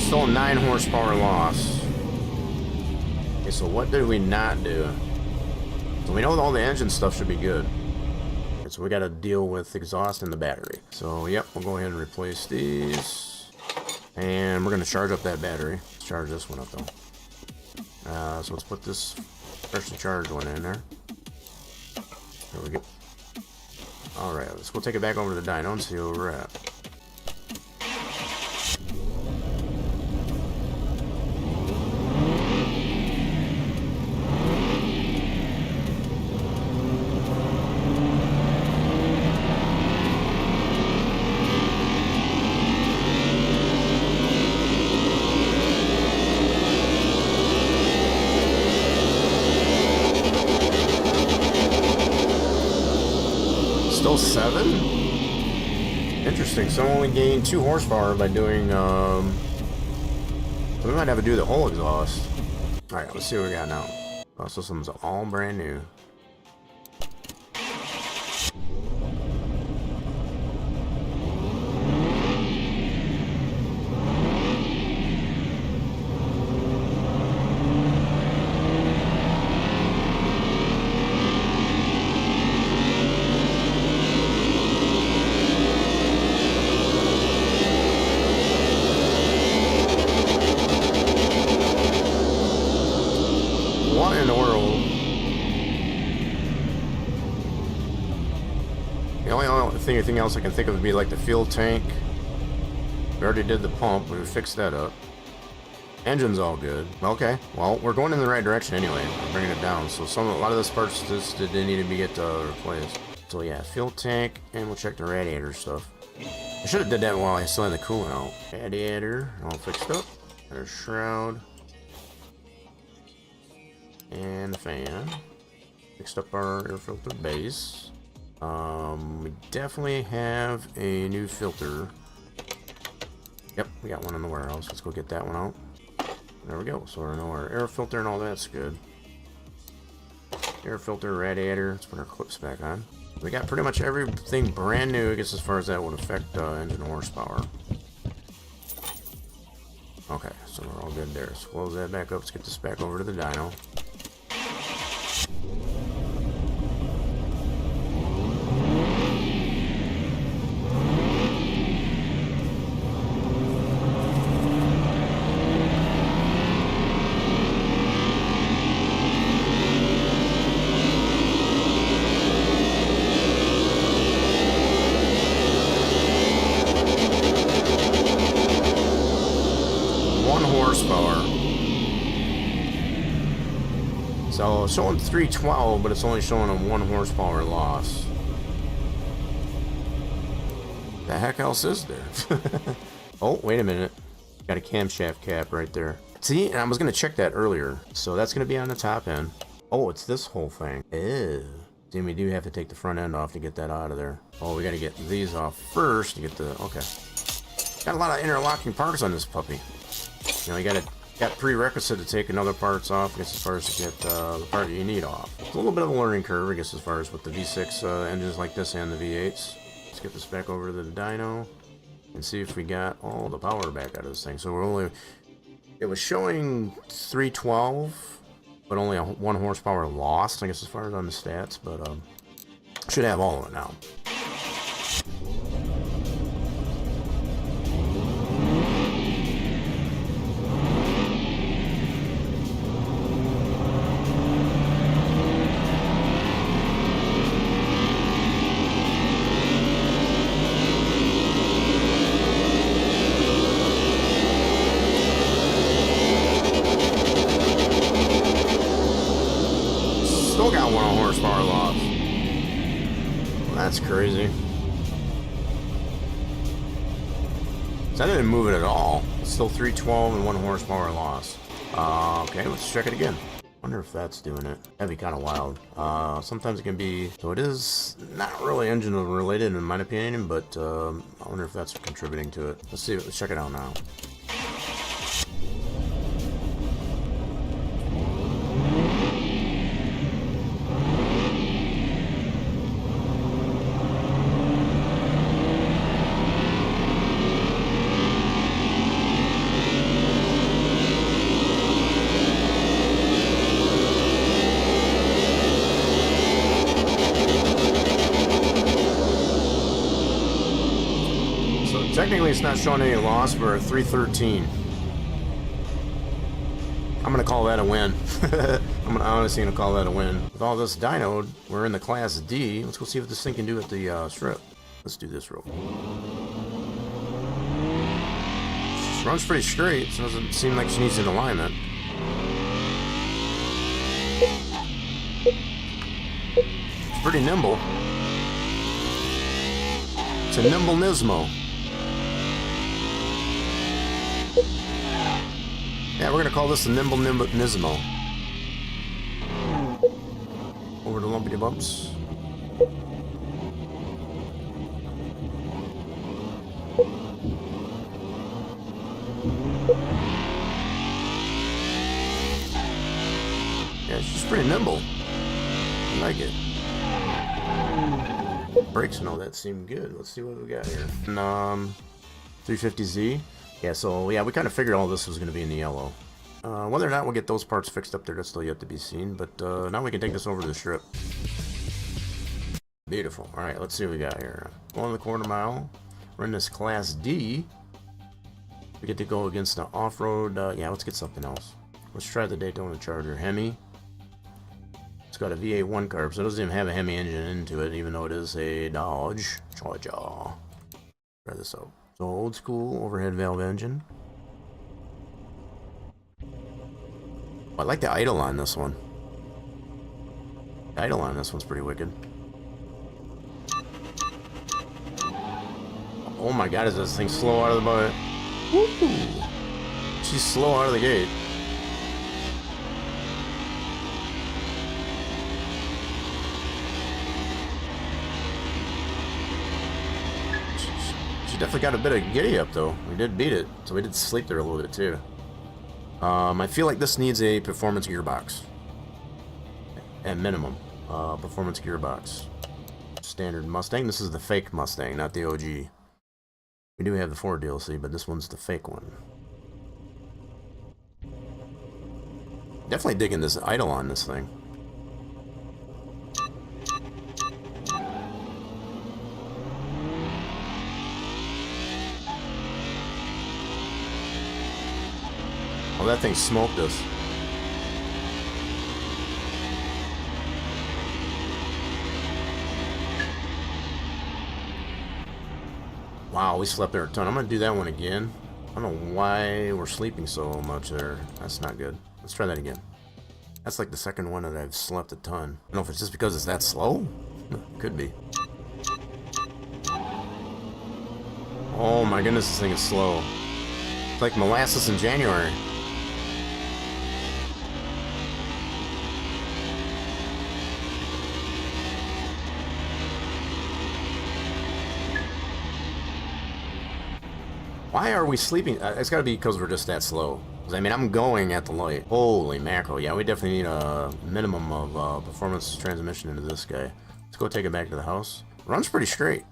Still a 9 horsepower loss. Okay, so what did we not do? So we know all the engine stuff should be good. Okay, so we got to deal with exhaust and the battery. So yep, we'll go ahead and replace these. And we're going to charge up that battery. Let's charge this one up though. So let's put this freshly charged one in there. There we go. Alright, let's go take it back over to the dyno and see where we're at. Still 7? Interesting. So only gained 2 horsepower by doing, we might have to do the whole exhaust. Alright, let's see what we got now. Oh, so something's all brand new. What in the world? The only thing else I can think of would be like the fuel tank. We already did the pump. We fixed that up. Engine's all good. Okay. Well, we're going in the right direction anyway. I'm bringing it down. So a lot of those parts just didn't need to be replaced. So yeah, fuel tank, and we'll check the radiator stuff. I should have did that while I still had the coolant out. Radiator, all fixed up. Got our shroud. And the fan. Fixed up our air filter base. We definitely have a new filter. Yep, we got one in the warehouse. Let's go get that one out. There we go. So we know our air filter and all that's good. Air filter, radiator. Let's put our clips back on. We got pretty much everything brand new, I guess, as far as that would affect engine horsepower. Okay, so we're all good there. Let's close that back up. Let's get this back over to the dyno. So it's showing 312, but it's only showing a 1 horsepower loss. The heck else is there? Oh, wait a minute. Got a camshaft cap right there. See, and I was going to check that earlier. So that's going to be on the top end. Oh, it's this whole thing. Ew. See, we do have to take the front end off to get that out of there. Oh, we got to get these off first to get the... Okay. Got a lot of interlocking parts on this puppy. You know, you got prerequisite to take another parts off, I guess, as far as to get the part you need off. It's a little bit of a learning curve, I guess, as far as with the V6 engines like this and the V8s. Let's get this back over to the dyno and see if we got all the power back out of this thing. So we're only... It was showing 312, but only a 1 horsepower lost, I guess, as far as on the stats, but should have all of it now. Still got 1 horsepower loss. Well, that's crazy. So I didn't move it at all. It's still 312 and 1 horsepower loss. Okay, let's check it again. Wonder if that's doing it. That'd be kind of wild. Sometimes it can be... So it is not really engine related in my opinion, but I wonder if that's contributing to it. Let's see. Let's check it out now. Technically, it's not showing any loss. We're at 313. I'm gonna call that a win. I'm honestly gonna call that a win. With all this dyno, we're in the Class D. Let's go see what this thing can do at the strip. Let's do this real quick. She runs pretty straight, so it doesn't seem like she needs an alignment. It's pretty nimble. It's a nimble Nismo. Yeah, we're gonna call this the nimble Nismo. Over the lumpy bumps. Yeah, she's pretty nimble. I like it. Brakes and all that seem good. Let's see what we got here. 350Z. Yeah, so yeah, we kind of figured all this was going to be in the yellow. Whether or not we'll get those parts fixed up there, that's still yet to be seen. But now we can take this over to the strip. Beautiful. All right, let's see what we got here. 1¼ mile. We're in this Class D. We get to go against the off-road. Yeah, let's get something else. Let's try the Daytona Charger Hemi. It's got a V8 carb, so it doesn't even have a Hemi engine into it, even though it is a Dodge Charger. Try this out. So old school overhead valve engine. I like the idle on this one. The idle on this one's pretty wicked. Oh my god, is this thing slow out of the boat? Woo! She's slow out of the gate. definitely got a bit of giddy up though. We did beat it, so we did sleep there a little bit too. I feel like this needs a performance gearbox. At minimum. Performance gearbox. Standard Mustang. This is the fake Mustang, not the OG. We do have the Ford DLC, but this one's the fake one. Definitely digging this idle on this thing. Oh, that thing smoked us. Wow, we slept there a ton. I'm gonna do that one again. I don't know why we're sleeping so much there. That's not good. Let's try that again. That's like the second one that I've slept a ton. I don't know if it's just because it's that slow. Could be. Oh my goodness, this thing is slow. It's like molasses in January. Why are we sleeping? It's got to be because we're just that slow. I mean, I'm going at the light. Holy mackerel. Yeah, we definitely need a minimum of performance transmission into this guy. Let's go take it back to the house. Runs pretty straight.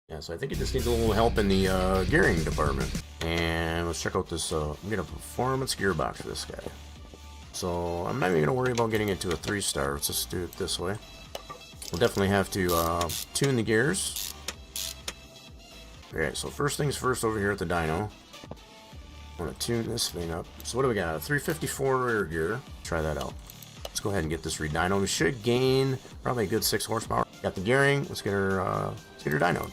Yeah, so I think it just needs a little help in the gearing department. And let's check out this. I'm get a performance gearbox for this guy. So I'm not even going to worry about getting it to a 3-star. Let's just do it this way. We'll definitely have to tune the gears. Okay, so first things first over here at the dyno. I want to tune this thing up. So what do we got? A 354 rear gear. Try that out. Let's go ahead and get this re-dyno. We should gain probably a good 6 horsepower. Got the gearing. Let's get her dynoed.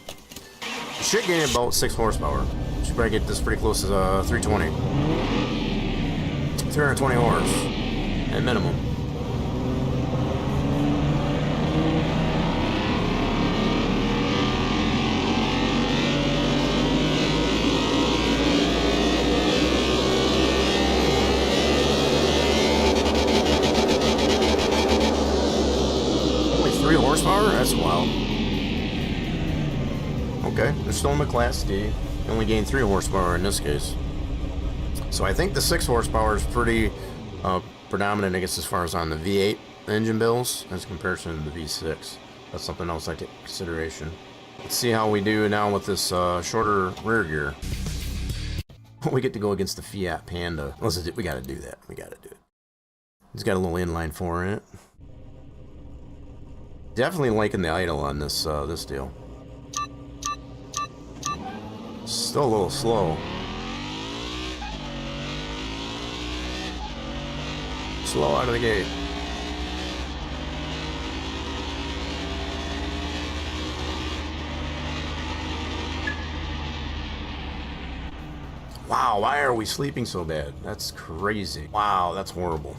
We should gain about 6 horsepower. Should probably get this pretty close to 320. 320 horse at minimum. That's wild. Okay, they're still in the Class D. They only gained 3 horsepower in this case. So I think the 6 horsepower is pretty predominant, I guess, as far as on the V8 engine bills as comparison to the V6. That's something else I take into consideration. Let's see how we do now with this shorter rear gear. We get to go against the Fiat Panda. We gotta do that. We gotta do it. It's got a little inline 4 in it. Definitely liking the idle on this this deal. Still a little slow. Slow out of the gate. Wow, why are we sleeping so bad? That's crazy. Wow, that's horrible.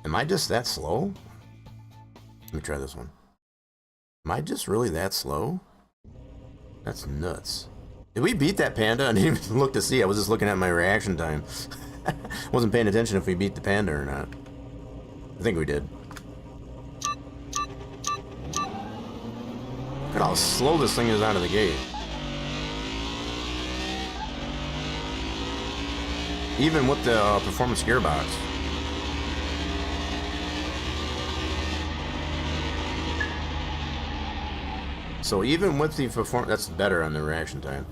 Am I just that slow? Let me try this one. Am I just really that slow? That's nuts. Did we beat that Panda? I didn't even look to see. I was just looking at my reaction time. Wasn't paying attention if we beat the Panda or not. I think we did. Look at how slow this thing is out of the gate. Even with the performance gearbox. So even with the performance, that's better on the reaction time.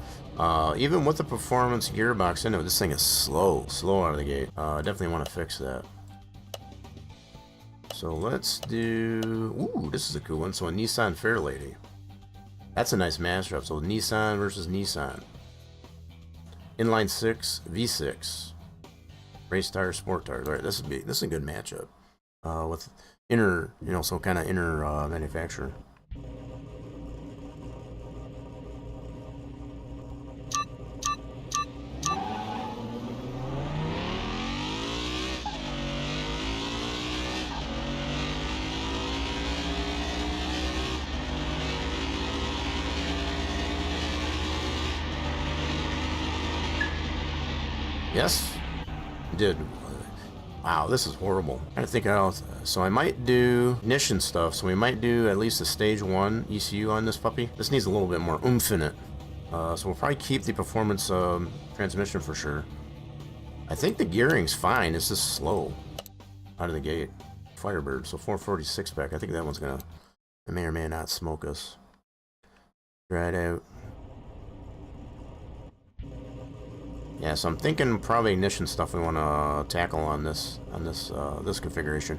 Even with the performance gearbox in it, this thing is slow out of the gate. Definitely want to fix that. So let's do, ooh, this is a cool one. So a Nissan Fairlady. That's a nice mashup. So Nissan versus Nissan. Inline 6, V6. Race tires, sport tires. All right, this is a good matchup. With inner, so kind of inner manufacturer. Yes, did. Wow, this is horrible. I think else. So I might do ignition stuff. So we might do at least a stage 1 ECU on this puppy. This needs a little bit more oomph in it. So we'll probably keep the performance transmission for sure. I think the gearing's fine. It's just slow out of the gate. Firebird. So 446 back. I think that one's gonna. It may or may not smoke us. Try it out. Yeah, so I'm thinking probably ignition stuff we want to tackle on this this configuration.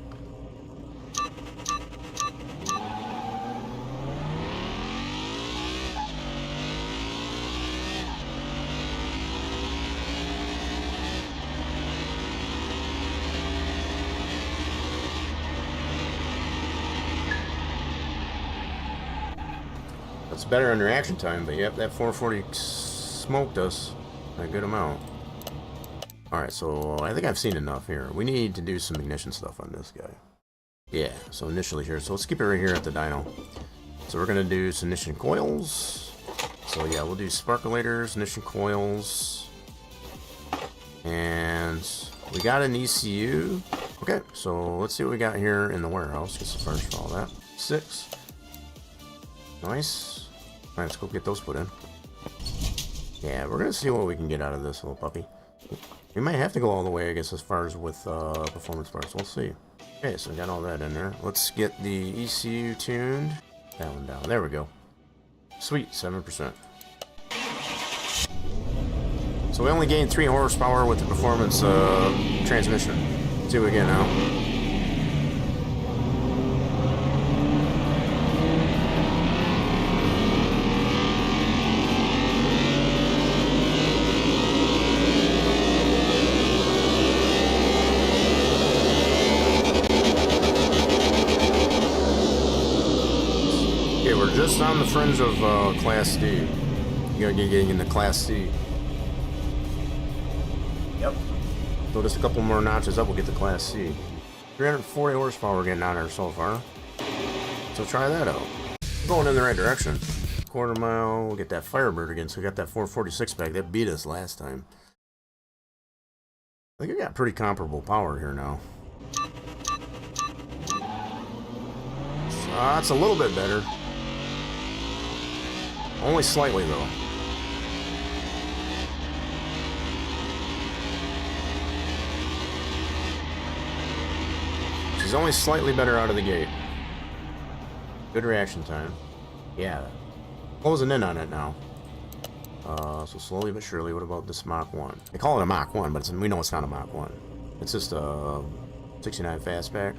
That's better in reaction time, but yep, that 440 smoked us a good amount. Alright, so I think I've seen enough here. We need to do some ignition stuff on this guy. Yeah, so initially here. So let's keep it right here at the dyno. So we're going to do some ignition coils. So yeah, we'll do sparkulators, ignition coils. And we got an ECU. Okay, so let's see what we got here in the warehouse. Just as far as all that. 6. Nice. Alright, let's go get those put in. Yeah, we're gonna see what we can get out of this little puppy. We might have to go all the way, I guess, as far as with performance parts. We'll see. Okay, so we got all that in there. Let's get the ECU tuned. That one down. There we go. Sweet, 7%. So we only gained 3 horsepower with the performance transmission. Let's see what we get now. We're just on the fringe of Class D. You gotta get getting into Class C. Yep. So just a couple more notches up, we'll get to Class C. 340 horsepower we're getting out here so far. So try that out. Going in the right direction. Quarter mile, we'll get that Firebird again. So we got that 446 back. That beat us last time. I think we got pretty comparable power here now. That's a little bit better. Only slightly, though. She's only slightly better out of the gate. Good reaction time. Yeah. Closing in on it now. So slowly but surely, what about this Mach 1? They call it a Mach 1, but we know it's not a Mach 1. It's just a 69 fastback.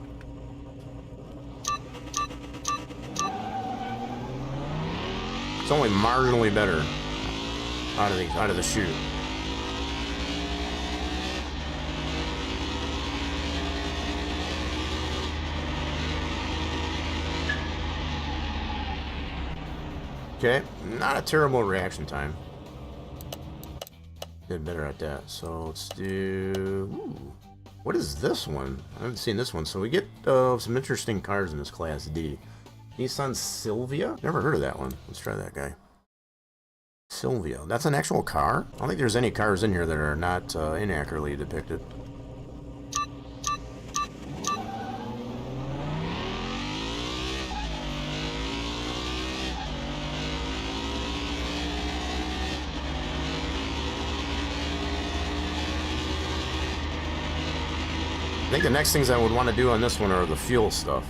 It's only marginally better out of the chute. Okay, not a terrible reaction time. Did better at that. So let's do. Ooh, what is this one? I haven't seen this one. So we get some interesting cars in this Class D. Nissan Silvia? Never heard of that one. Let's try that guy. Silvia. That's an actual car? I don't think there's any cars in here that are not inaccurately depicted. I think the next things I would want to do on this one are the fuel stuff.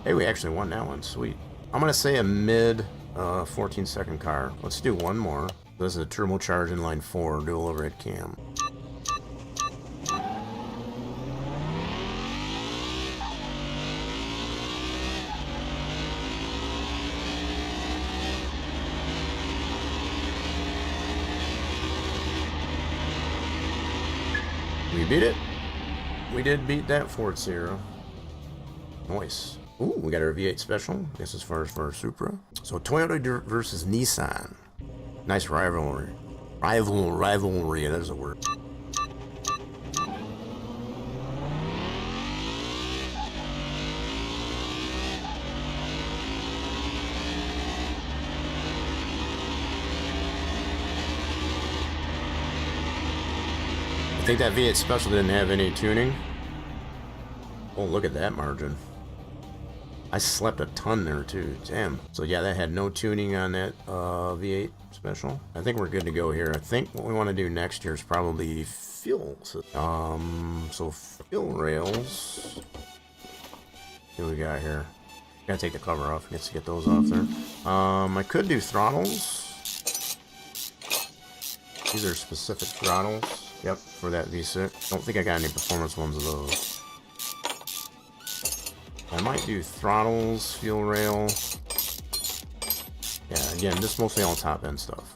Hey, we actually won that one. Sweet. I'm going to say a mid 14-second car. Let's do one more. This is a turbocharged inline 4 dual overhead cam. We beat it. We did beat that Ford Sierra. Nice. Ooh, we got our V8 special. I guess as far as for our Supra. So Toyota versus Nissan. Nice rivalry. Rivalry, there's a word. I think that V8 special didn't have any tuning. Oh, look at that margin. I slept a ton there too. Damn. So yeah, that had no tuning on that V8 special. I think we're good to go here. I think what we want to do next year is probably fuel. So fuel rails. What do we got here? Gotta take the cover off. Let's get those off there. I could do throttles. These are specific throttles. Yep, for that V6. Don't think I got any performance ones of those. I might do throttles, fuel rail. Yeah, again, just mostly all top end stuff.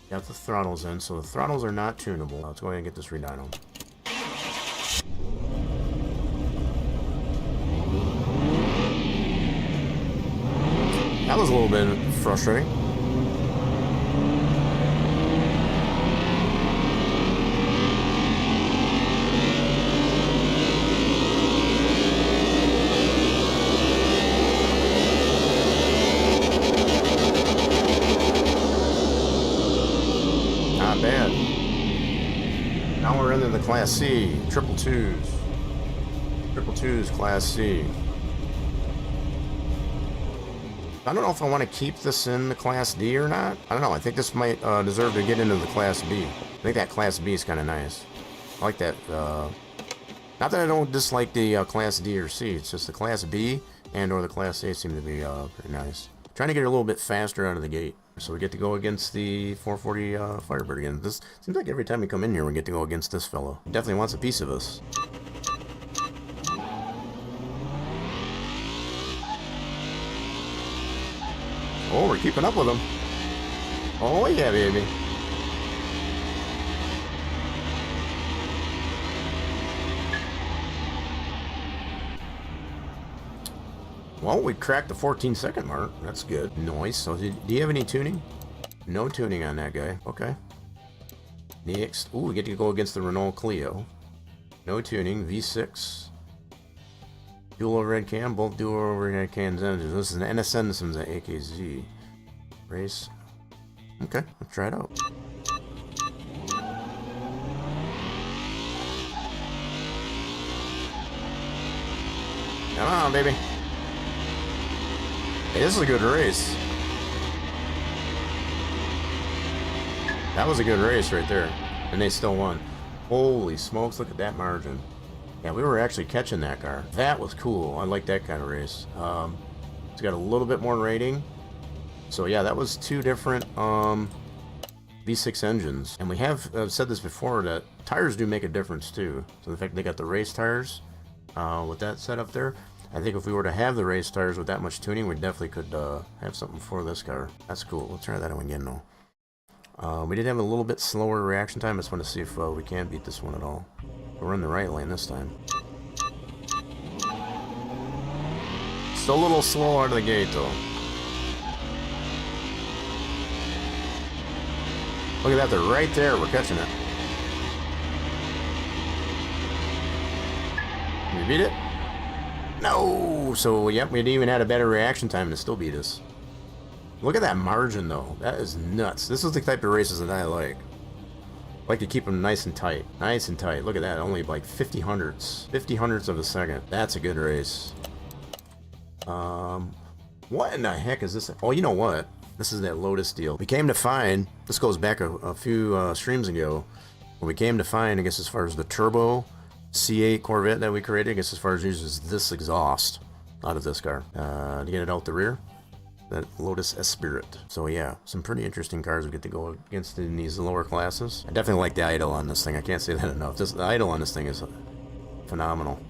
Got the throttles in, so the throttles are not tunable. Let's go ahead and get this redynoed. That was a little bit frustrating. Not bad. Now we're into the Class C, triple twos. Triple twos, Class C. I don't know if I want to keep this in the Class D or not. I don't know. I think this might deserve to get into the Class B. I think that Class B is kind of nice. I like that. Not that I don't dislike the Class D or C. It's just the Class B and or the Class A seem to be pretty nice. Trying to get it a little bit faster out of the gate. So we get to go against the 440 Firebird again. This seems like every time we come in here we get to go against this fellow. He definitely wants a piece of us. Oh, we're keeping up with him. Oh, yeah, baby. Well, we cracked the 14-second mark. That's good. Nice. So, do you have any tuning? No tuning on that guy. Okay. Next. Ooh, we get to go against the Renault Clio. No tuning. V6. Dual overhead cam, both dual overhead cams engines. This is an NSN, this one's an AKZ. Race. Okay, let's try it out. Come on, baby. Hey, this is a good race. That was a good race right there. And they still won. Holy smokes, look at that margin. Yeah, we were actually catching that car. That was cool. I like that kind of race. It's got a little bit more rating. So yeah, that was two different V6 engines. And we have said this before, that tires do make a difference too. So the fact they got the race tires with that setup there, I think if we were to have the race tires with that much tuning, we definitely could have something for this car. That's cool. Let's try that one again though. We did have a little bit slower reaction time. I just want to see if we can beat this one at all. We're in the right lane this time. Still a little slow out of the gate though. Look at that, they're right there. We're catching it. Can we beat it? No! So, yep, we even had a better reaction time and it still beat us. Look at that margin though. That is nuts. This is the type of races that I like. I like to keep them nice and tight. Nice and tight. Look at that. Only like 50 hundredths. 50 hundredths of a second. That's a good race. What in the heck is this? Oh, you know what? This is that Lotus deal. We came to find, this goes back a few streams ago, when we came to find, I guess as far as the turbo C8 Corvette that we created, I guess as far as uses this exhaust out of this car. To get it out the rear. That Lotus Esprit. So yeah, some pretty interesting cars we get to go against in these lower classes. I definitely like the idle on this thing. I can't say that enough. The idle on this thing is phenomenal.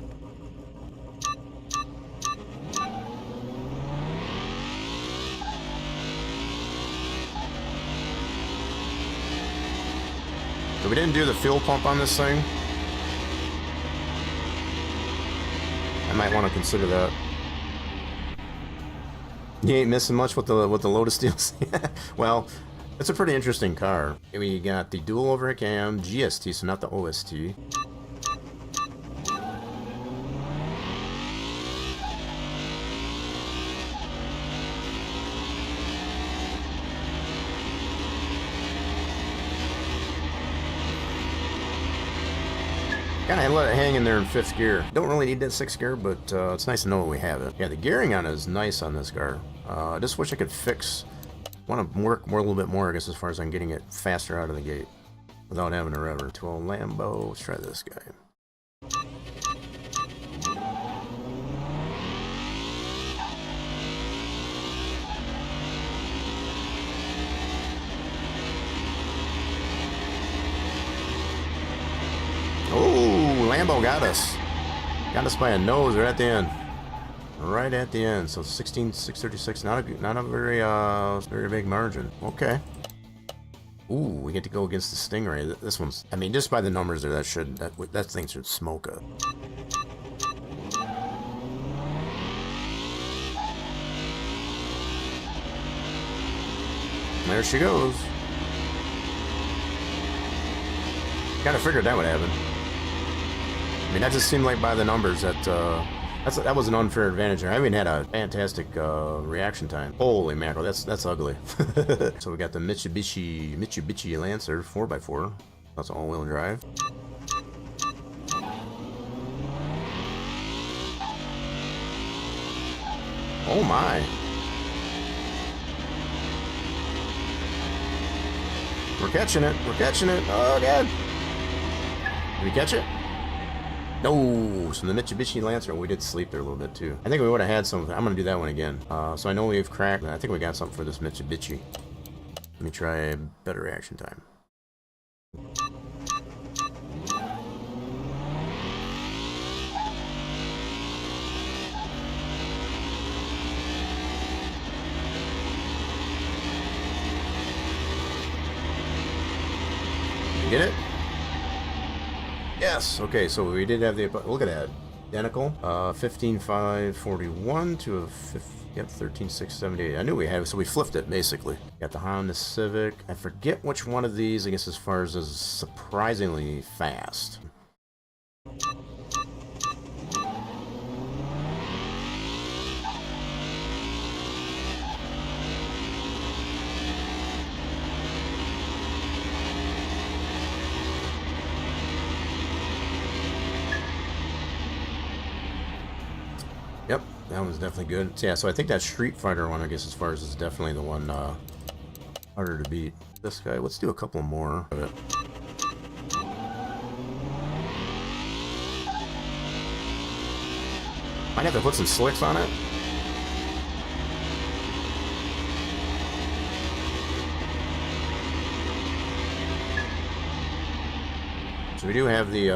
So we didn't do the fuel pump on this thing. I might want to consider that. You ain't missing much with the Lotus deals. Well, it's a pretty interesting car. We got the dual overhead cam GST, so not the OST. Kind of let it hang in there in 5th gear. Don't really need that 6th gear, but it's nice to know we have it. Yeah, the gearing on it is nice on this car. I just wish I could fix... want to work more a little bit more, I guess, as far as I'm getting it faster out of the gate without having to rev. 12 Lambo. Let's try this guy. Oh, Lambo got us. Got us by a nose right at the end. Right at the end. So 16,636. Not a very big margin. Okay. Ooh, we get to go against the Stingray. This one's, I mean, just by the numbers there, that thing should smoke it. There she goes. Kind of figured that would happen. I mean, that just seemed like by the numbers that that was an unfair advantage. I even had a fantastic reaction time. Holy mackerel, that's ugly. So we got the Mitsubishi Lancer 4x4. That's all-wheel drive. Oh my! We're catching it. We're catching it. Oh god! Did we catch it? No, so the Mitsubishi Lancer, we did sleep there a little bit too. I think we would have had some. I'm gonna do that one again. So I know we've cracked. I think we got something for this Mitsubishi. Let me try a better reaction time. You get it? Yes. Okay, so we did have the, look at that, identical. 15,541 to a 13,678. I knew we had it, so we flipped it basically. Got the Honda Civic. I forget which one of these, I guess, as far as is surprisingly fast. Yep, that one's definitely good. So, yeah, so I think that Street Fighter one, I guess, as far as is definitely the one harder to beat. This guy, let's do a couple more of it. Might have to put some slicks on it. So we do have the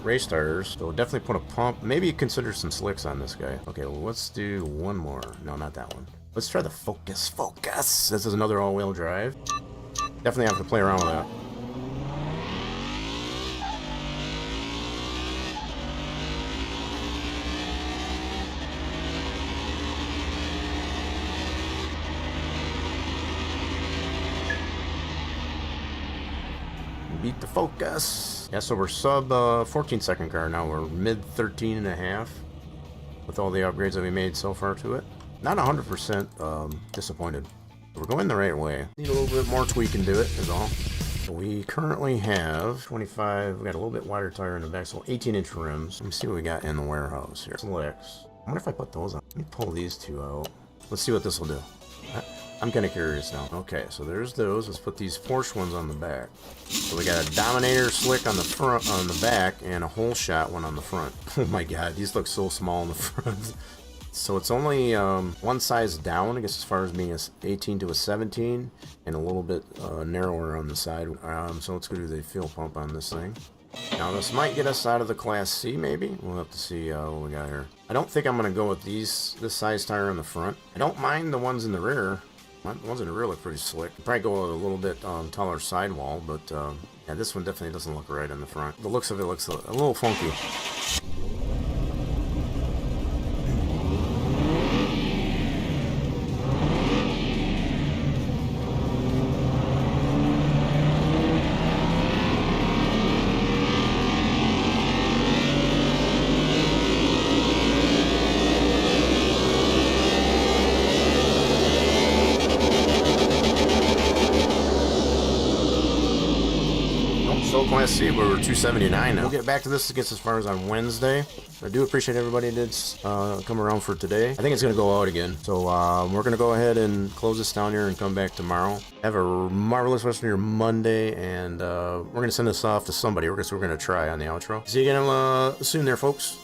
race tires, so we'll definitely put a pump. Maybe consider some slicks on this guy. Okay, well, let's do one more. No, not that one. Let's try the Focus. Focus! This is another all-wheel drive. Definitely have to play around with that. Beat the Focus. Yeah, so we're sub 14-second car now. We're mid 13 and a half with all the upgrades that we made so far to it. Not 100% disappointed. We're going the right way. Need a little bit more tweaking to it is all. So we currently have 25. We got a little bit wider tire in the back, so 18-inch rims. Let me see what we got in the warehouse here. Slicks. I wonder if I put those on. Let me pull these two out. Let's see what this will do. I'm kind of curious now. Okay, so there's those. Let's put these Porsche ones on the back. So we got a Dominator slick on the front, on the back, and a whole shot one on the front. Oh my god, these look so small in the front. So it's only one size down, I guess, as far as being a 18 to a 17, and a little bit narrower on the side. So let's go do the fuel pump on this thing. Now this might get us out of the Class C, maybe. We'll have to see what we got here. I don't think I'm going to go with this size tire in the front. I don't mind the ones in the rear. The ones in the rear look pretty slick. Probably go with a little bit taller sidewall, but yeah, this one definitely doesn't look right in the front. The looks of it looks a little funky. Class C, we're 279 now. We'll get back to this against as far as on Wednesday. I do appreciate everybody that did come around for today. I think it's going to go out again. So we're going to go ahead and close this down here and come back tomorrow. Have a marvelous rest of your Monday, and we're going to send this off to somebody. We're going to try on the outro. See you again soon there, folks.